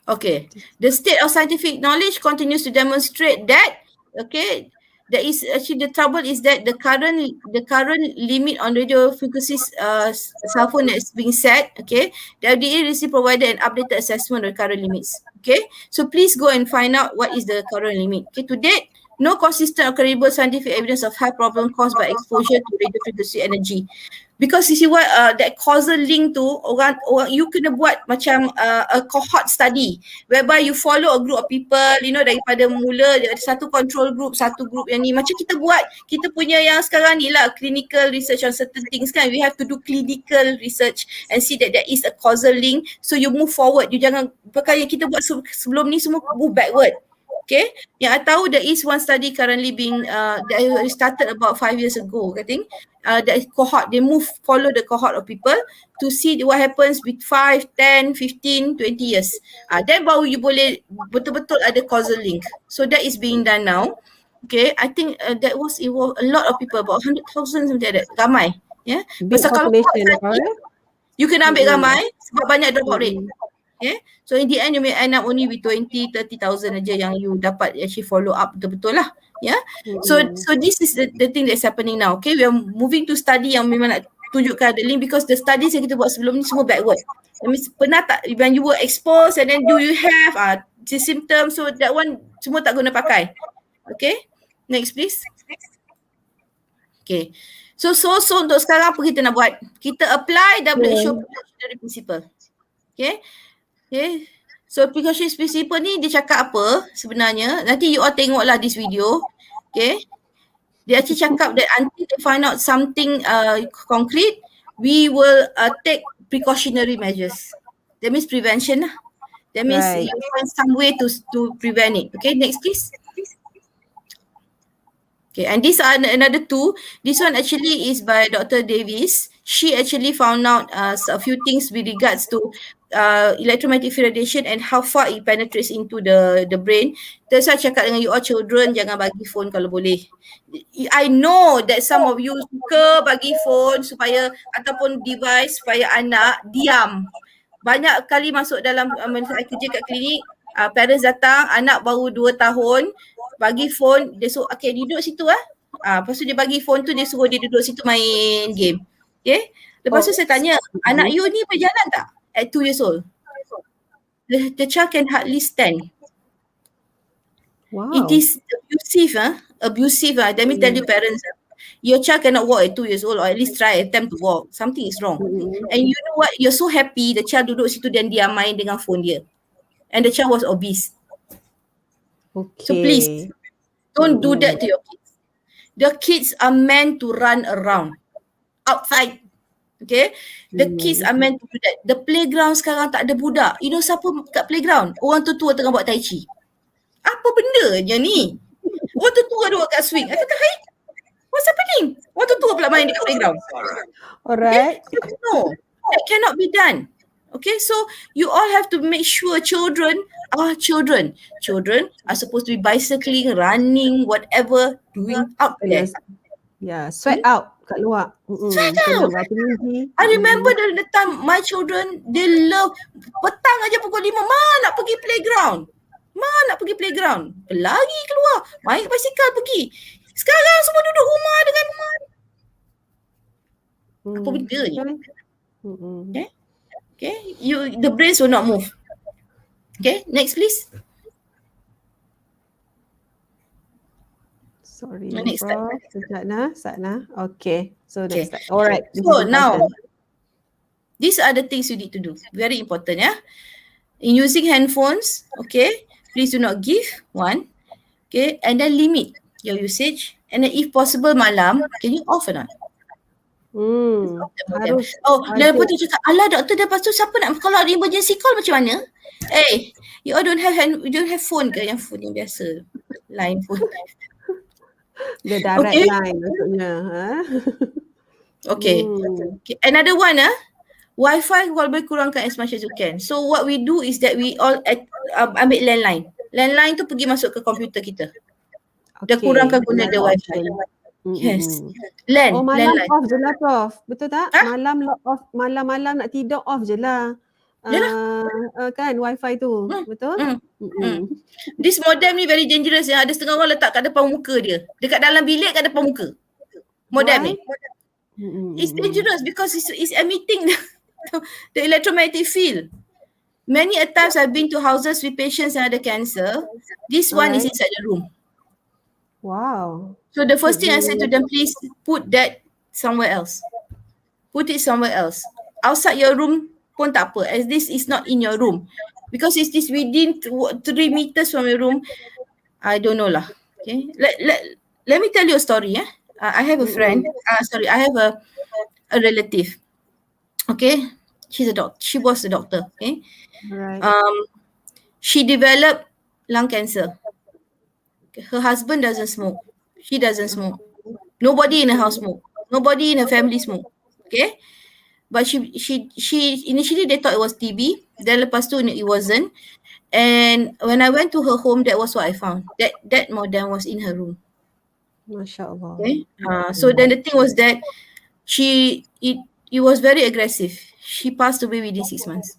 Okay. The state of scientific knowledge continues to demonstrate that, okay, there is actually the trouble is that the current limit on radio frequencies cell phone that's being set, okay, the FDA recently provided an updated assessment of the current limits. Okay, so please go and find out what is the current limit. Okay, to date, no consistent or credible scientific evidence of health problem caused by exposure to radio frequency energy. Because you see what that causal link tu orang you kena buat macam a cohort study whereby you follow a group of people, you know, daripada mula ada satu control group, satu group yang ni, macam kita buat kita punya yang sekarang ni lah, clinical research on certain things kan, we have to do clinical research and see that there is a causal link, so you move forward, you jangan perkara yang kita buat sebelum ni semua move backward. Okay, yang I tahu there is one study currently being that started about 5 years ago, I think. That cohort, they follow the cohort of people to see what happens with 5, 10, 15, 20 years. Then baru you boleh betul-betul ada causal link. So that is being done now. Okay, I think that was a lot of people, about 100,000 something like that, ramai. Yeah. Big Pasal kalau you kena ambil ramai sebab banyak dropout rate. Okay, so in the end you may end up only with 20, 30,000 aja yang you dapat actually follow up betul-betul lah. Yeah. So this is the thing that's happening now. Okay, we are moving to study yang memang nak tunjukkan ada link, because the studies yang kita buat sebelum ni semua backward. That means pernah tak when you were exposed and then do you have the symptoms, so that one semua tak guna pakai. Okay, next please. Okay, so untuk sekarang apa kita nak buat? Kita apply WHO precautionary principle. Okay. Okay, so precautionary principle ni dia cakap apa sebenarnya? Nanti you all tengoklah this video. Okay, dia actually cakap that until they find out something concrete, we will take precautionary measures. That means prevention lah. That means you find some way to prevent it. Okay, next please. Okay, and this another two. This one actually is by Dr. Davis. She actually found out a few things with regards to electromagnetic radiation and how far it penetrates into the brain. That's why I cakap dengan you all children, jangan bagi phone kalau boleh. I know that some of you suka bagi phone supaya ataupun device supaya anak diam. Banyak kali masuk dalam saya kerja kat klinik, parents datang, anak baru 2 tahun, bagi phone, dia suruh okay duduk situ lepas tu dia bagi phone tu, dia suruh dia duduk situ main game. Okay, lepas tu saya tanya, anak you ni berjalan tak at 2 years old? The child can hardly stand. Wow. It is abusive. Let me tell you parents, your child cannot walk at 2 years old, or at least try attempt to walk. Something is wrong. And you know what, you're so happy the child duduk situ dan dia main dengan phone dia, and the child was obese. Okay. So please don't do that to your kids. The kids are meant to run around outside. Okay, the kids are meant to do that. The playground sekarang tak ada budak. You know siapa kat playground? Orang tua tengah buat tai chi. Apa benda je ni? Orang tua duduk kat swing. I kata, hai, what's happening? Orang tua pula main dekat playground. Alright. Okay? No, that cannot be done. Okay, so you all have to make sure children are children. Children are supposed to be bicycling, running, whatever, doing out there. Yeah, sweat out kat luar. Sweat out. I remember the time my children, they love petang aja pukul 5, Ma nak pergi playground. Lagi keluar, main basikal pergi. Sekarang semua duduk rumah dengan apa benda ni? Okay, the brains will not move. Okay, next please. Sorry, next Prof. Satna. Okay, so next slide. Alright. So now, these are the things you need to do. Very important, yeah. In using handphones, okay, please do not give one. Okay, and then limit your usage. And then if possible malam, can you off or not? Harus. Lepas tu cakap, alah doktor, lepas tu siapa nak, kalau ada emergency call macam mana? You all don't have phone ke? Yang phone yang biasa, line phone. The direct line maksudnya. Okay. Another one, Wi-Fi boleh kurangkan as much as you can. So what we do is that we all ambil landline. Landline tu pergi masuk ke komputer kita. Dia kurangkan guna the Wi-Fi. Yes. Malam landline off je lah Prof. Betul tak? Malam nak tidur off je lah. Kan Wi-Fi tu. Betul? This modem ni very dangerous. Ada setengah orang letak kat depan muka dia. Dekat dalam bilik kat depan muka. Modem ni. It's dangerous because it's emitting the electromagnetic field. Many a times I've been to houses with patients yang ada cancer. This one is inside the room. Wow. So the first thing I said to them, please put that somewhere else. Put it somewhere else. Outside your room pun tak apa, as this is not in your room. Because it is within 3 meters from your room, I don't know lah. Okay, let me tell you a story. I have a friend, I have a relative. Okay, she was a doctor. Okay, Right. she developed lung cancer. Her husband doesn't smoke. She doesn't smoke. Nobody in the house smoke. Nobody in her family smoke. Okay, but she initially they thought it was TB. Then lepas tu it wasn't. And when I went to her home, that was what I found. That modem was in her room. Masya Allah. Okay. So then the thing was that it was very aggressive. She passed away within 6 months.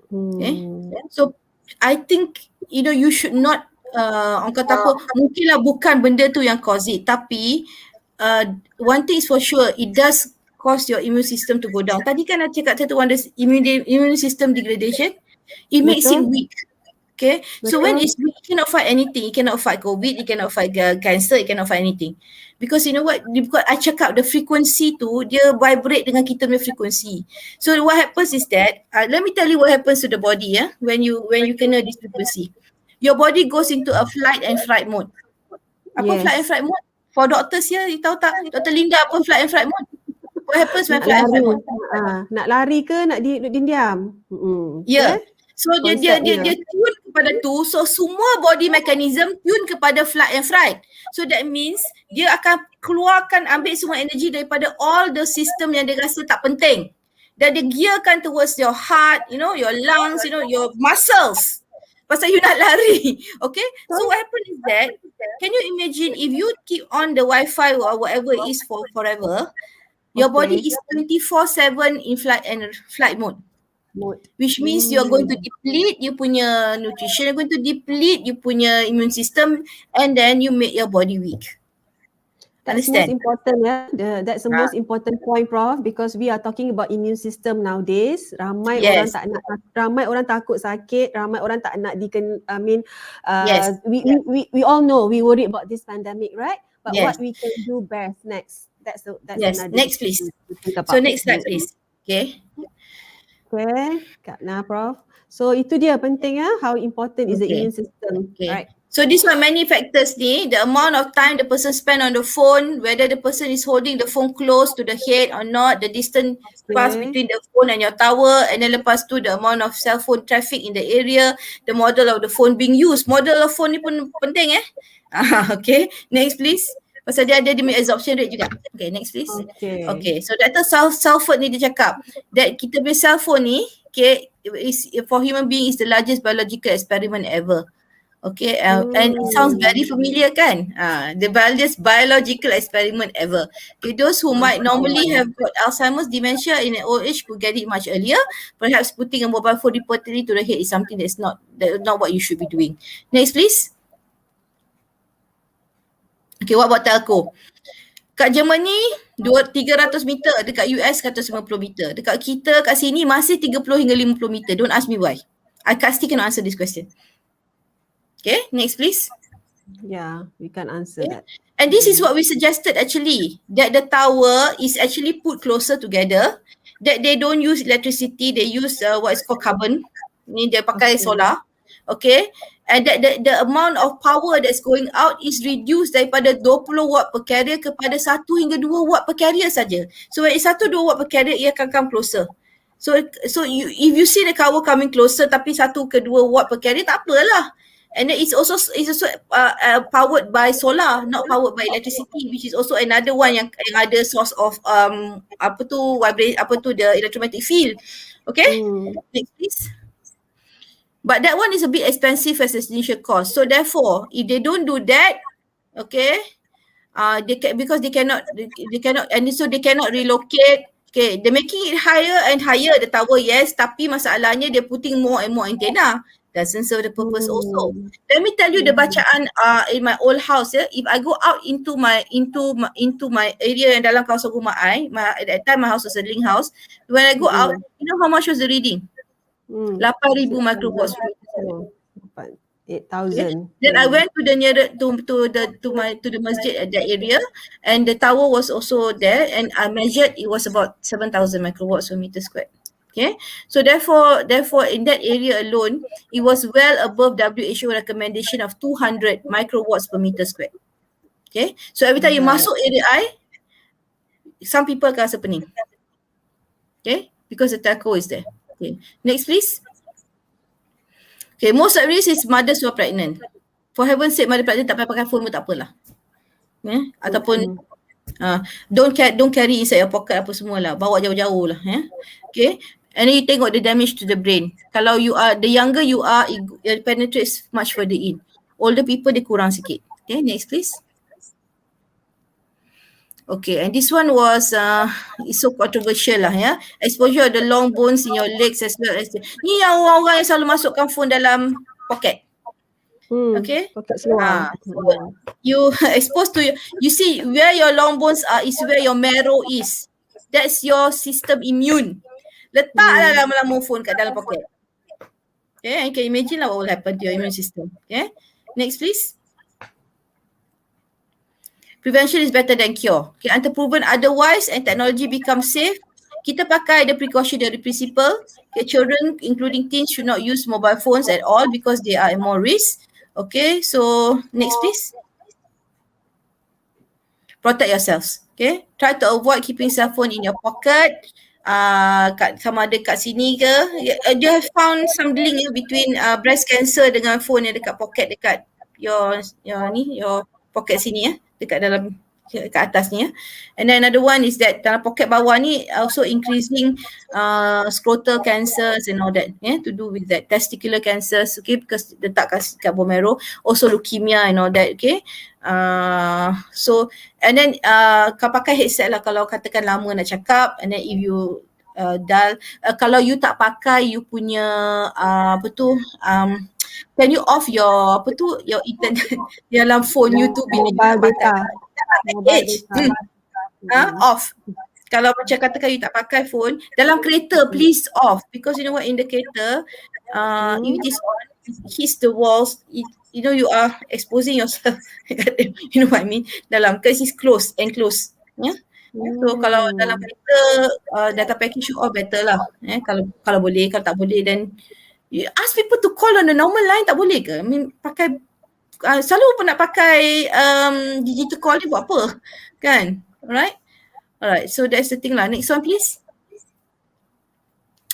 Okay. So I think you should not orang kata apa, mungkinlah bukan benda tu yang cause it, tapi one thing is for sure, it does cause your immune system to go down. Tadi kan I cakap satu one, immune system degradation, it makes it weak. Okay, so when it's weak, it cannot fight anything. It cannot fight COVID, it cannot fight cancer, it cannot fight anything. Because you know what, because I check out the frequency tu, dia vibrate dengan kita punya frequency. So what happens is that, let me tell you what happens to the body when you kena this frequency. Your body goes into a flight and fright mode. Apa flight and fright mode? For doctors here, you tahu tak? Dr. Linda, apa flight and fright mode? What happens when flight and fright mode? Nak lari ke nak diam? Yeah. So dia tune kepada tu. So semua body mechanism tune kepada flight and fright. So that means dia akan ambil semua energi daripada all the system yang dia rasa tak penting. Dan dia gearkan towards your heart, your lungs, your muscles. Pasal you nak lari. Okay. So what happens is that, can you imagine if you keep on the Wi-Fi or whatever it is for forever, your body is 24/7 in flight mode. Which means you're going to deplete you punya nutrition, you're going to deplete you punya immune system, and then you make your body weak. That's most important, that's the most important point, Prof, because we are talking about immune system nowadays. Ramai orang takut sakit, ramai orang tak nak we all know we worry about this pandemic, right? But what we can do best next, that's another next please. So next slide please. Okay, Kak Nah, Prof. So itu dia penting how important is the immune system, right? So this one many factors ni, the amount of time the person spend on the phone, whether the person is holding the phone close to the head or not, the distance pass between the phone and your tower, and then lepas tu the amount of cell phone traffic in the area, the model of the phone being used. Model of phone ni pun penting Okay, next please. Pasal dia ada absorption rate juga. Okay, next please. Okay, so Dr. Salford ni dia cakap that kita punya cell phone ni, is for human being is the largest biological experiment ever. Okay, and it sounds very familiar kan? The largest biological experiment ever. Okay, those who might normally have got Alzheimer's, dementia in an old age could get it much earlier. Perhaps putting a mobile phone repeatedly to the head is something that's not what you should be doing. Next please. Okay, what about TELCO? Kat Germany 300 meter, dekat US 150 meter. Dekat kita kat sini masih 30 hingga 50 meter. Don't ask me why. I still cannot answer this question. Okay, next please. Yeah, we can answer that. And this is what we suggested actually, that the tower is actually put closer together, that they don't use electricity, they use what is called carbon. Ni dia pakai solar. Okay, and that the amount of power that's going out is reduced daripada 20 watt per carrier kepada 1 hingga 2 watt per carrier saja. So when it's 1-2 watt per carrier, ia akan come closer. So if you see the tower coming closer tapi 1 ke 2 watt per carrier, tak apalah. And then it's also powered by solar, not powered by electricity, which is also another one yang ada source of the electromagnetic field. Okay, next please. But that one is a bit expensive as an initial cost. So therefore, if they don't do that, okay, because they cannot, and so they cannot relocate. Okay, they're making it higher and higher, the tower, yes, tapi masalahnya they're putting more and more antenna. Doesn't serve the purpose also. Let me tell you the bacaan in my old house. If I go out into my area yang dalam kawasan rumah at that time my house was a link house. When I go out, you know how much was the reading? 8,000 microvolts. 8,000. Then I went to the nearer to the masjid at that area, and the tower was also there, and I measured it was about 7,000 microwatts per meter squared. Okay, so therefore in that area alone, it was well above WHO recommendation of 200 microwatts per meter squared. Okay, so every time you Right. masuk area I, some people akan rasa pening. Okay, because the TELCO is there. Okay, next please. Okay, most at risk is mothers who are pregnant. For heaven's sake, mother pregnant tak payah pakai phone pun tak apalah. Ataupun don't carry inside your pocket apa semua lah. Bawa jauh-jauh lah. Okay. And then you tengok the damage to the brain. Kalau you are, the younger you are, it penetrates much further in. Older people, dia kurang sikit. Okay, next please. Okay, and this one was it's so controversial lah ya. Exposure of the long bones in your legs as well as ni yang orang-orang yang selalu masukkan phone dalam pocket. Okay. Pocket seluar. So you exposed to you see where your long bones are is where your marrow is. That's your system immune. Letaklah lama-lama phone kat dalam pocket. Okay, you can imagine lah what will happen to your immune system. Okay, next please. Prevention is better than cure. Okay, until proven otherwise and technology becomes safe, kita pakai the precautionary principle. Okay, children including teens should not use mobile phones at all because they are at more risk. Okay, so next please. Protect yourselves. Okay, try to avoid keeping cell phone in your pocket. Sama ada kat sini ke. They have found some link between breast cancer dengan phone yang dekat pocket dekat your pocket sini dekat dalam kat atas ni And then another one is that dalam pocket bawah ni also increasing scrotal cancers and all that to do with that testicular cancers, okay, because letak kat bone marrow, also leukemia and all that, okay. So and then kau pakai headset lah kalau katakan lama nak cakap, and then if you kalau you tak pakai you punya can you off your your internet dalam phone you tu bila mobile data. Off. Kalau macam katakan you tak pakai phone dalam kereta, please off, because you know what, in the kereta if it is on, hits the walls, you know you are exposing yourself. You know what I mean, dalam, because it's closed, enclosed, so kalau dalam kereta data package you off better lah, kalau boleh. Kalau tak boleh then you ask people to call on the normal line, tak boleh ke? I mean, pakai selalu pun nak pakai digital call ni buat apa, kan? Alright, so that's the thing lah. Next one please.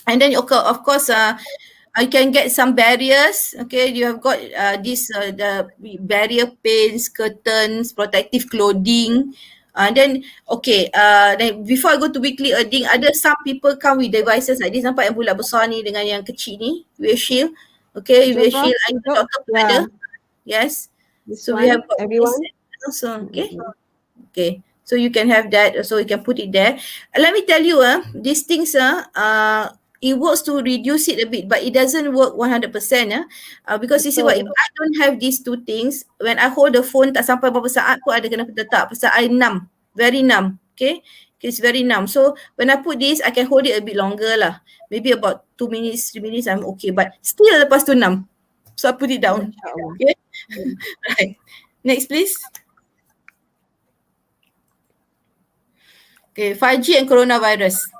And then of course you can get some barriers, okay. You have got this the barrier panes, curtains, protective clothing. Then okay, then before I go to weekly earning, ada some people come with devices like this. Nampak yang bulat besar ni dengan yang kecil ni, wave shield. Okay, wave shield doctor pun ada. Yes. This so one, we have got everyone. Also, okay. Okay. So you can have that. So you can put it there. Let me tell you, these things it works to reduce it a bit, but it doesn't work 100%. Because you see what, if I don't have these two things, when I hold the phone tak sampai berapa saat pun ada kena letak, pasal I numb, very numb. Okay, it's very numb. So when I put this, I can hold it a bit longer lah. Maybe about 2 minutes, 3 minutes, I'm okay. But still lepas tu numb. So I put it down. Okay. Right. Next please. Okay, 5G and coronavirus.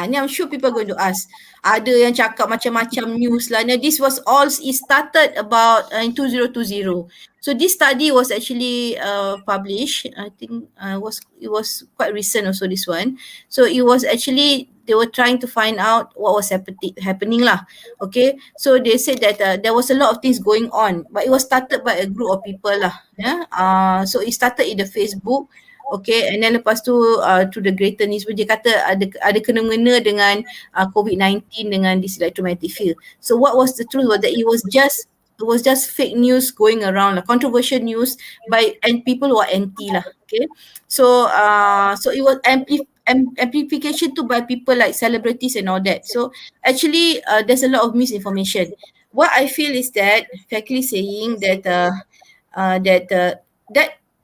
Ni I'm sure people are going to ask. Ada yang cakap macam-macam news lah. Now this was all, it started about in 2020. So this study was actually published. I think it was quite recent also, this one. So it was actually, they were trying to find out what was happening lah. Okay, so they said that there was a lot of things going on, but it was started by a group of people lah. So it started in the Facebook. Okay, and then lepas tu to the greater news, dia kata ada kena-mengena dengan COVID-19 dengan this electromagnetic field. So what was the truth was that it was just fake news going around, controversial news and people who are anti lah. Okay, so it was amplification too by people like celebrities and all that. So actually there's a lot of misinformation. What I feel is that, frankly saying, that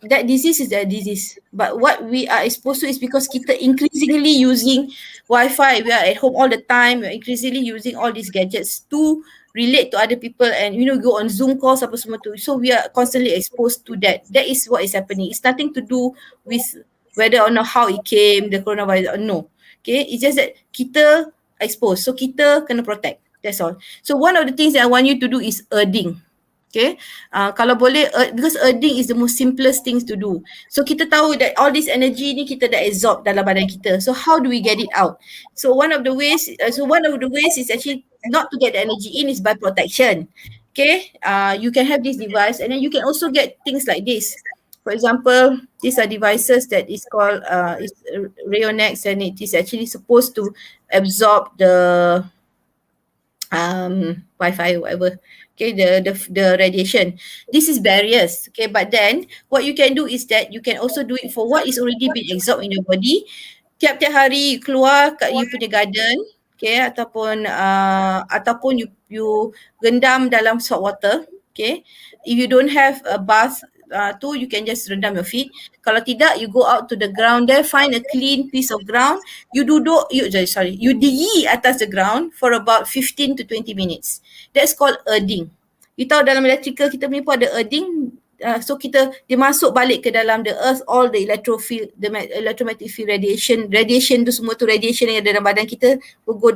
that disease is a disease. But what we are exposed to is because kita increasingly using Wi-Fi. We are at home all the time. We are increasingly using all these gadgets to relate to other people and go on Zoom calls apa semua tu. So we are constantly exposed to that. That is what is happening. It's nothing to do with whether or not how it came, the coronavirus or no. Okay, it's just that kita exposed. So kita kena protect. That's all. So one of the things that I want you to do is earthing. Okay, kalau boleh, because earthing is the most simplest things to do. So kita tahu that all this energy ni kita dah absorb dalam badan kita. So how do we get it out? So one of the ways is actually not to get the energy in is by protection. Okay, you can have this device and then you can also get things like this. For example, these are devices that is called is Rayonex, and it is actually supposed to absorb the Wi-Fi, whatever. Okay, the radiation. This is barriers. Okay, but then what you can do is that you can also do it for what is already been absorbed in your body. Tiap-tiap hari keluar kat you punya garden, okay, ataupun you rendam dalam salt water. Okay, if you don't have a bath you can just rendam your feet. Kalau tidak, you go out to the ground there, find a clean piece of ground, you digi atas the ground for about 15 to 20 minutes. That's called earthing. You tahu dalam electrical kita punya pun ada earthing. So dia masuk balik ke dalam the earth, all the electromagnetic field radiation tu semua tu, radiation yang ada dalam badan kita will go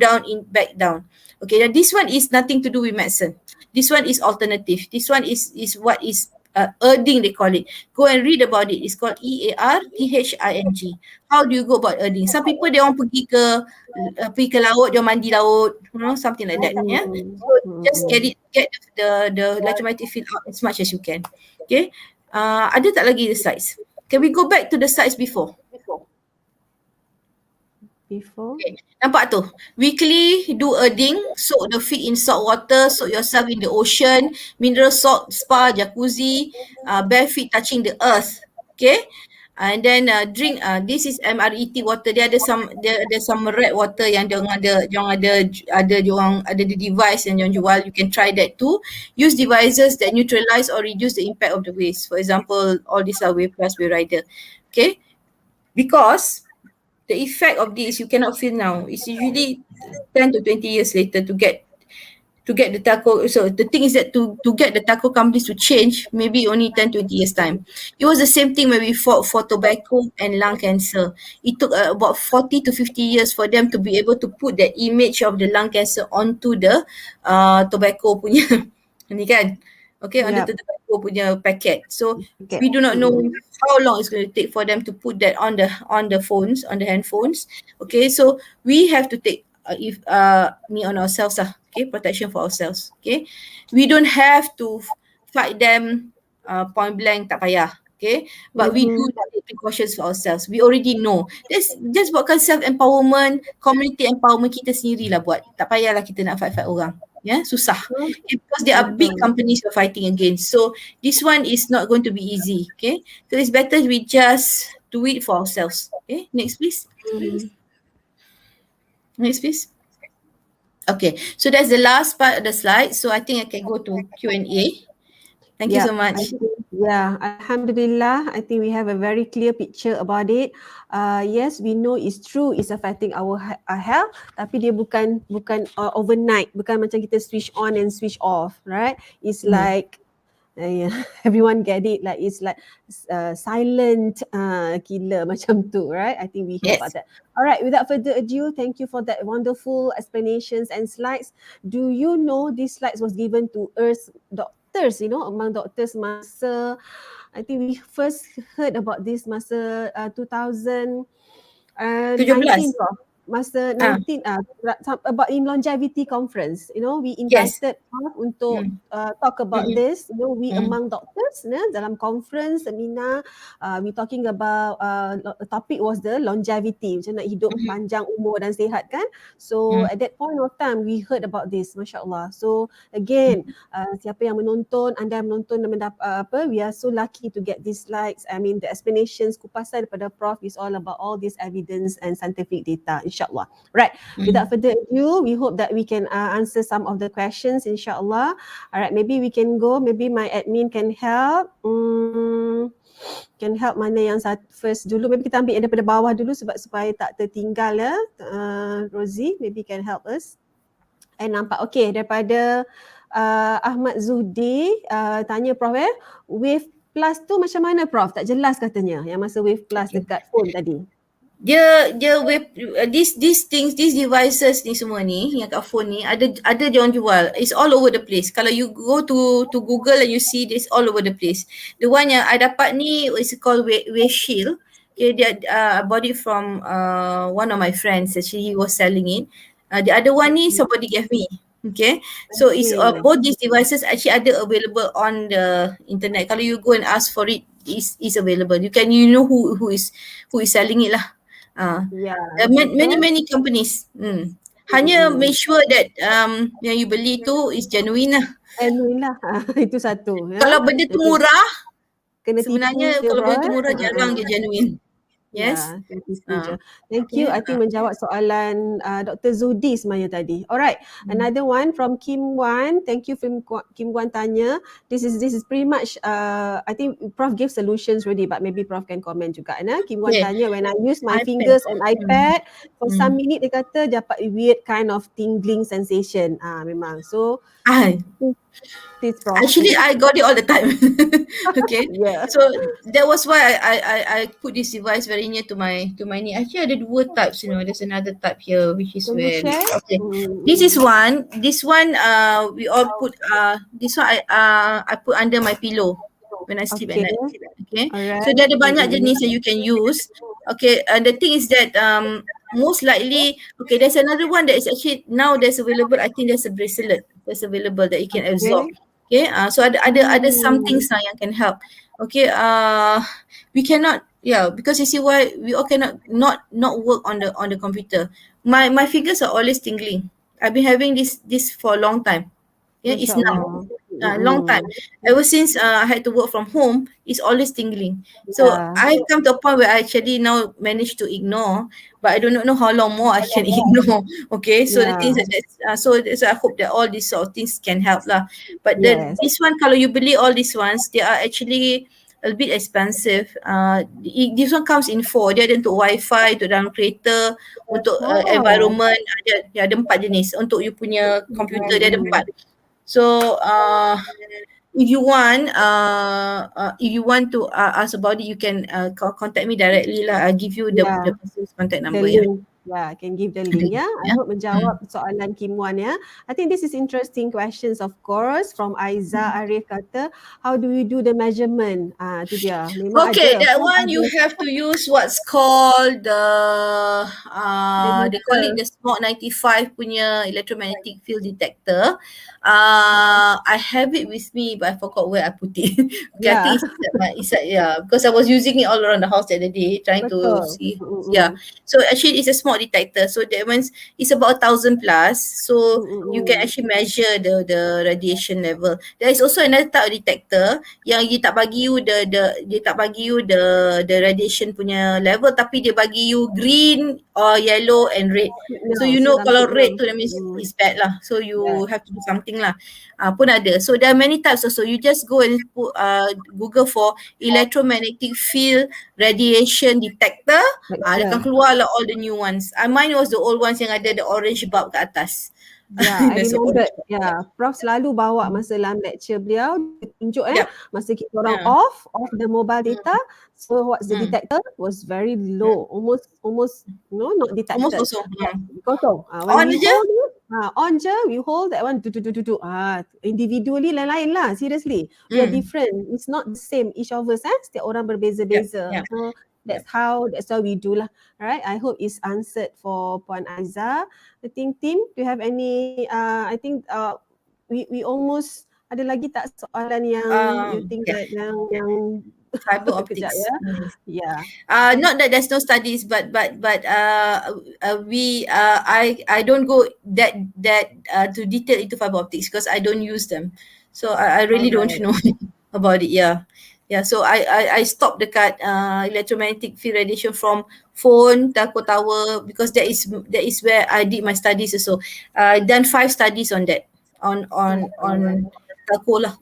back down. Okay, now this one is nothing to do with medicine. This one is alternative. This one is what is earthing, they call it. Go and read about it. It's called EARTHING. How do you go about earthing? Some people, they want pergi ke laut, dia mandi laut, something like that. Yeah. So just get the electromagnetic field out as much as you can. Okay. Ada tak lagi the slides? Can we go back to the slides before? Okay. Nampak tu? Weekly do earthing, soak the feet in salt water, soak yourself in the ocean, mineral salt, spa, jacuzzi, bare feet touching the earth. Okay? And then drink, this is MRET water. Dia ada some red water yang dia ada the device yang dia jual. You can try that too. Use devices that neutralize or reduce the impact of the waves. For example, all these are wave plus wave rider. Okay? Because the effect of this you cannot feel now. It's usually 10 to 20 years later to get the TELCO. So the thing is that to get the TELCO companies to change, maybe only 10, 20 years time. It was the same thing when we fought for tobacco and lung cancer. It took about 40 to 50 years for them to be able to put that image of the lung cancer onto the tobacco punya ni kan. Okay, on the tobacco punya packet. So we do not know how long it's going to take for them to put that on the phones, on the handphones. Okay, so we have to take on ourselves okay, protection for ourselves. Okay, we don't have to fight them point blank, tak payah. Okay, but we do take precautions for ourselves. We already know. Just buatkan self-empowerment, community empowerment kita sendirilah buat. Tak payahlah kita nak fight orang. Yeah, susah. Okay, because there are big companies we're fighting against. So this one is not going to be easy. Okay, so it's better we just do it for ourselves. Okay, next please. Next please. Okay, so that's the last part of the slide. So I think I can go to Q&A. Thank you so much. Alhamdulillah. I think we have a very clear picture about it. Yes, we know it's true, it's affecting our health, tapi dia bukan overnight, bukan macam kita switch on and switch off, right? It's like everyone get it, like it's like silent killer macam tu, right? I think we hear about that. All right, without further ado, thank you for that wonderful explanations and slides. Do you know these slides was given to us doctors, among doctors masa, I think we first heard about this masa 2019, masa 19 about in longevity conference, we invited Prof untuk talk about this, we among doctors dalam conference seminar, we talking about topic was the longevity, macam nak hidup panjang umur dan sihat kan. So at that point of time we heard about this, masya-Allah. So again, siapa yang menonton, anda yang menonton dan we are so lucky to get these slides. I mean the explanations, kupasan daripada Prof is all about all this evidence and scientific data, insyaAllah. Right, without further ado, we hope that we can answer some of the questions, insyaAllah. Alright, maybe we can go, maybe my admin can help. can help mana yang first dulu. Maybe kita ambil yang daripada bawah dulu supaya tak tertinggal ya. Rosie, maybe can help us. Nampak okey daripada Ahmad Zuhdi tanya Prof wave plus tu macam mana Prof? Tak jelas katanya yang masa wave plus dekat phone tadi. Dia web these things, these devices ni semua ni yang kat phone ni ada dia orang jual. It's all over the place. Kalau you go to Google and you see this all over the place. The one yang I dapat ni is called wave shield. Okay, dia I bought it from one of my friends. Actually he was selling it. The other one ni somebody gave me. Okay, so it's both these devices actually ada available on the internet. Kalau you go and ask for it, is available. You know who is selling it lah. Many companies. Hanya make sure that yang you beli tu is genuine lah. Genuine lah. Itu satu. Ya? Kalau benda tu murah, kena sebenarnya tipu, kalau benda tu murah jarang dia genuine. Yes. Thank you. I think menjawab soalan Dr. Zudi sebenarnya tadi. Alright. Another one from Kim Wan. Thank you Kim Wan tanya. This is pretty much I think Prof gave solutions already, but maybe Prof can comment juga. Kim Wan tanya, when I use my fingers on iPad for some minute, dia kata dapat weird kind of tingling sensation. Memang. So actually I got it all the time. Okay. So that was why I put this device very near to my knee. Actually ada dua types, there's another type here which is where this one we all put this one I put under my pillow when I sleep at night. Okay. So there ada banyak jenis yang you can use. Okay, and the thing is that most likely, okay, there's another one that is actually now there's available. I think there's a bracelet that's available that you can absorb. Okay, so ada some things yang can help. Okay, we cannot, because you see why we all cannot not work on the computer. My fingers are always tingling. I've been having this for a long time. Yeah, it's now long time. Ever since I had to work from home, it's always tingling. So I've come to a point where I actually now managed to ignore, but I do not know how long more I can ignore. Okay, so the things so I hope that all these sort of things can help lah. But this one, kalau you beli all these ones, they are actually a bit expensive. This one comes in 4. Dia ada untuk wifi, untuk dalam kereta, untuk environment. Dia ada 4 jenis. Untuk you punya computer dia ada 4. So if you want to ask about it, you can contact me directly lah. I'll give you the person's contact number. I can give the link. I hope menjawab soalan Kim Wan ya. I think this is interesting questions of course from Aiza Arif kata, how do you do the measurement? Tu dia. Memang okay, that one you have to use what's called they call it the SMOC 95 punya electromagnetic field detector. I have it with me, but I forgot where I put it. Okay, I think it's because I was using it all around the house the other day, trying to see. So actually it's a SMOC detector. So that means it's about 1,000 plus. So you can actually measure the radiation level. There is also another type of detector yang dia tak bagi you the radiation punya level, tapi dia bagi you green or yellow and red. So you know kalau red tu that means it's bad lah. So you have to do something lah. Pun ada. So there are many types also. You just go and put, Google for electromagnetic field radiation detector. Dia akan keluar lah all the new ones. Mine was the old ones yang ada the orange bulb kat atas. I remember. Prof selalu bawa masa dalam lecture beliau, tunjuk masa kita orang off the mobile data. So what's the detector was very low, almost not detected. Almost kosong. Kosong. On je? On je, we hold that one. Individually lain-lain lah. Seriously, we are different. It's not the same. Each of us, setiap orang berbeza-beza. So that's how we do lah. Alright, I hope it's answered for Puan Aiza. I think Tim, do you have any I think we almost ada lagi tak soalan yang you think that yang fiber optics. Not that there's no studies, but I don't go that to detail into fiber optics because I don't use them. So I really don't know about it. So I stopped dekat electromagnetic field radiation from phone, telco tower, because that is where I did my studies also. Done 5 studies on that on telco lah.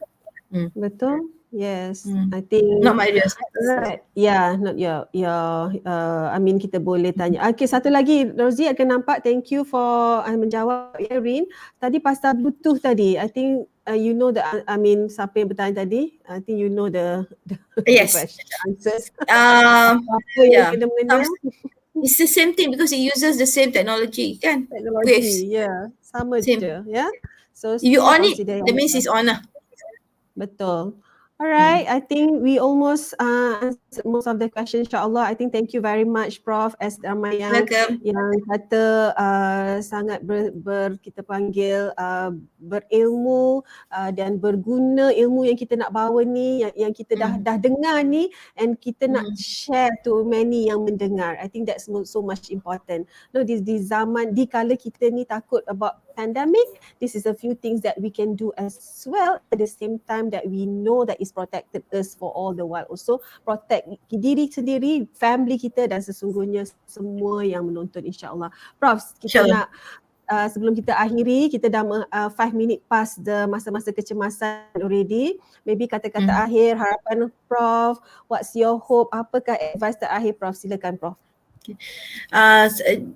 Betul. Yes, I think Not my area. right. Yeah, not I mean kita boleh tanya. Okay, satu lagi Rosie akan nampak. Thank you for menjawab Erin. Tadi pasal Bluetooth tadi. I think you know I mean siapa yang bertanya tadi? I think you know the Yes. question, the answers. Apa yang kena-mengena? It's the same thing because it uses the same technology, kan? Technology, sama Same. je, So If you still on it, consider that means it's on lah. Betul. Alright, I think we almost answered most of the questions, insyaAllah. I think thank you very much, Prof. As ramai yang kata sangat kita panggil berilmu dan berguna ilmu yang kita nak bawa ni, yang kita dah dengar ni, and kita nak share to many yang mendengar. I think that's so much important. No, di zaman, di kala kita ni takut about pandemic, this is a few things that we can do as well at the same time that we know that is protected us for all the while. Also protect diri sendiri, family kita dan sesungguhnya semua yang menonton, insyaAllah. Prof, kita nak sebelum kita akhiri, kita dah 5 minit past the masa-masa kecemasan already. Maybe kata-kata akhir, harapan Prof, what's your hope, apakah advice terakhir Prof? Silakan Prof.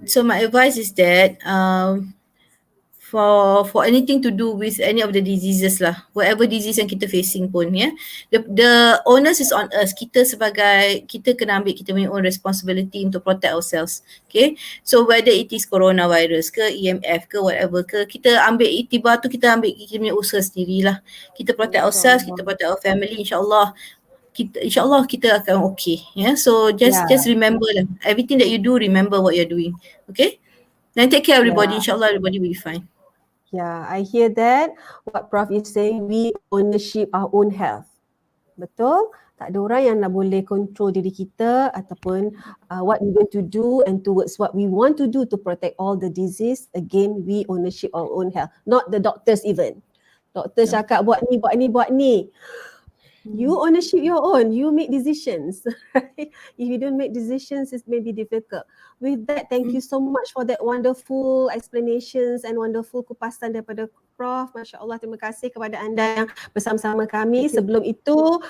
So my advice is that for anything to do with any of the diseases lah, whatever disease yang kita facing pun, the onus is on us. Kita kena ambil kita punya own responsibility untuk protect ourselves. Okay, so whether it is coronavirus ke EMF ke whatever ke, kita ambil iktibar tu, kita ambil kita punya usaha sendirilah. Kita protect ourselves, kita protect our family, insyaAllah kita akan okay. So just remember lah, everything that you do, remember what you're doing. Okay, then take care everybody, insyaAllah everybody will be fine. I hear that. What Prof is saying, we ownership our own health. Betul? Tak ada orang yang nak boleh control diri kita ataupun what we going to do and towards what we want to do to protect all the disease. Again, we ownership our own health. Not the doctors even. Doktor cakap buat ni. You ownership your own. You make decisions. Right? If you don't make decisions, it may be difficult. With that, thank you so much for that wonderful explanations and wonderful kupasan daripada Prof. Masya Allah, terima kasih kepada anda yang bersama-sama kami. Sebelum itu,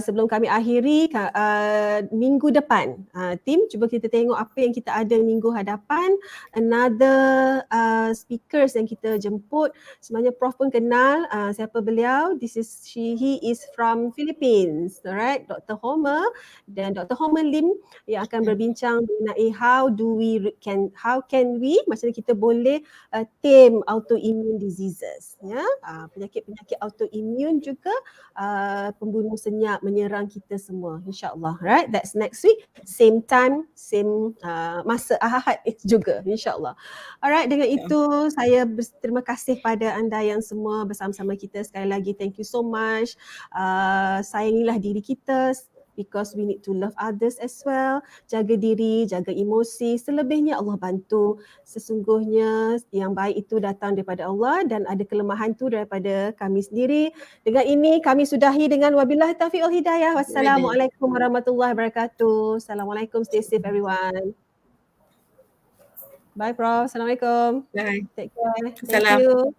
sebelum kami akhiri, minggu depan, tim cuba kita tengok apa yang kita ada minggu hadapan. Another speakers yang kita jemput, sebenarnya Prof pun kenal siapa beliau. He is from Philippines, alright, Dr. Homer dan Dr. Homer Lim yang akan berbincang mengenai how can we macam mana kita boleh tame autoimmune diseases, penyakit autoimmune juga pembunuh senyap menyerang kita semua, insyaAllah, right? That's next week, same time, same masa Ahad juga, insyaAllah. Alright, dengan itu saya berterima kasih pada anda yang semua bersama-sama kita. Sekali lagi, thank you so much. Sayangilah diri kita because we need to love others as well. Jaga diri, jaga emosi. Selebihnya Allah bantu. Sesungguhnya yang baik itu datang daripada Allah dan ada kelemahan tu daripada kami sendiri. Dengan ini kami sudahi dengan wabillahi taufiq wal hidayah. Wassalamualaikum warahmatullahi wabarakatuh. Assalamualaikum. Stay safe everyone. Bye Prof. Assalamualaikum. Bye. Take care. Thank Salam. you.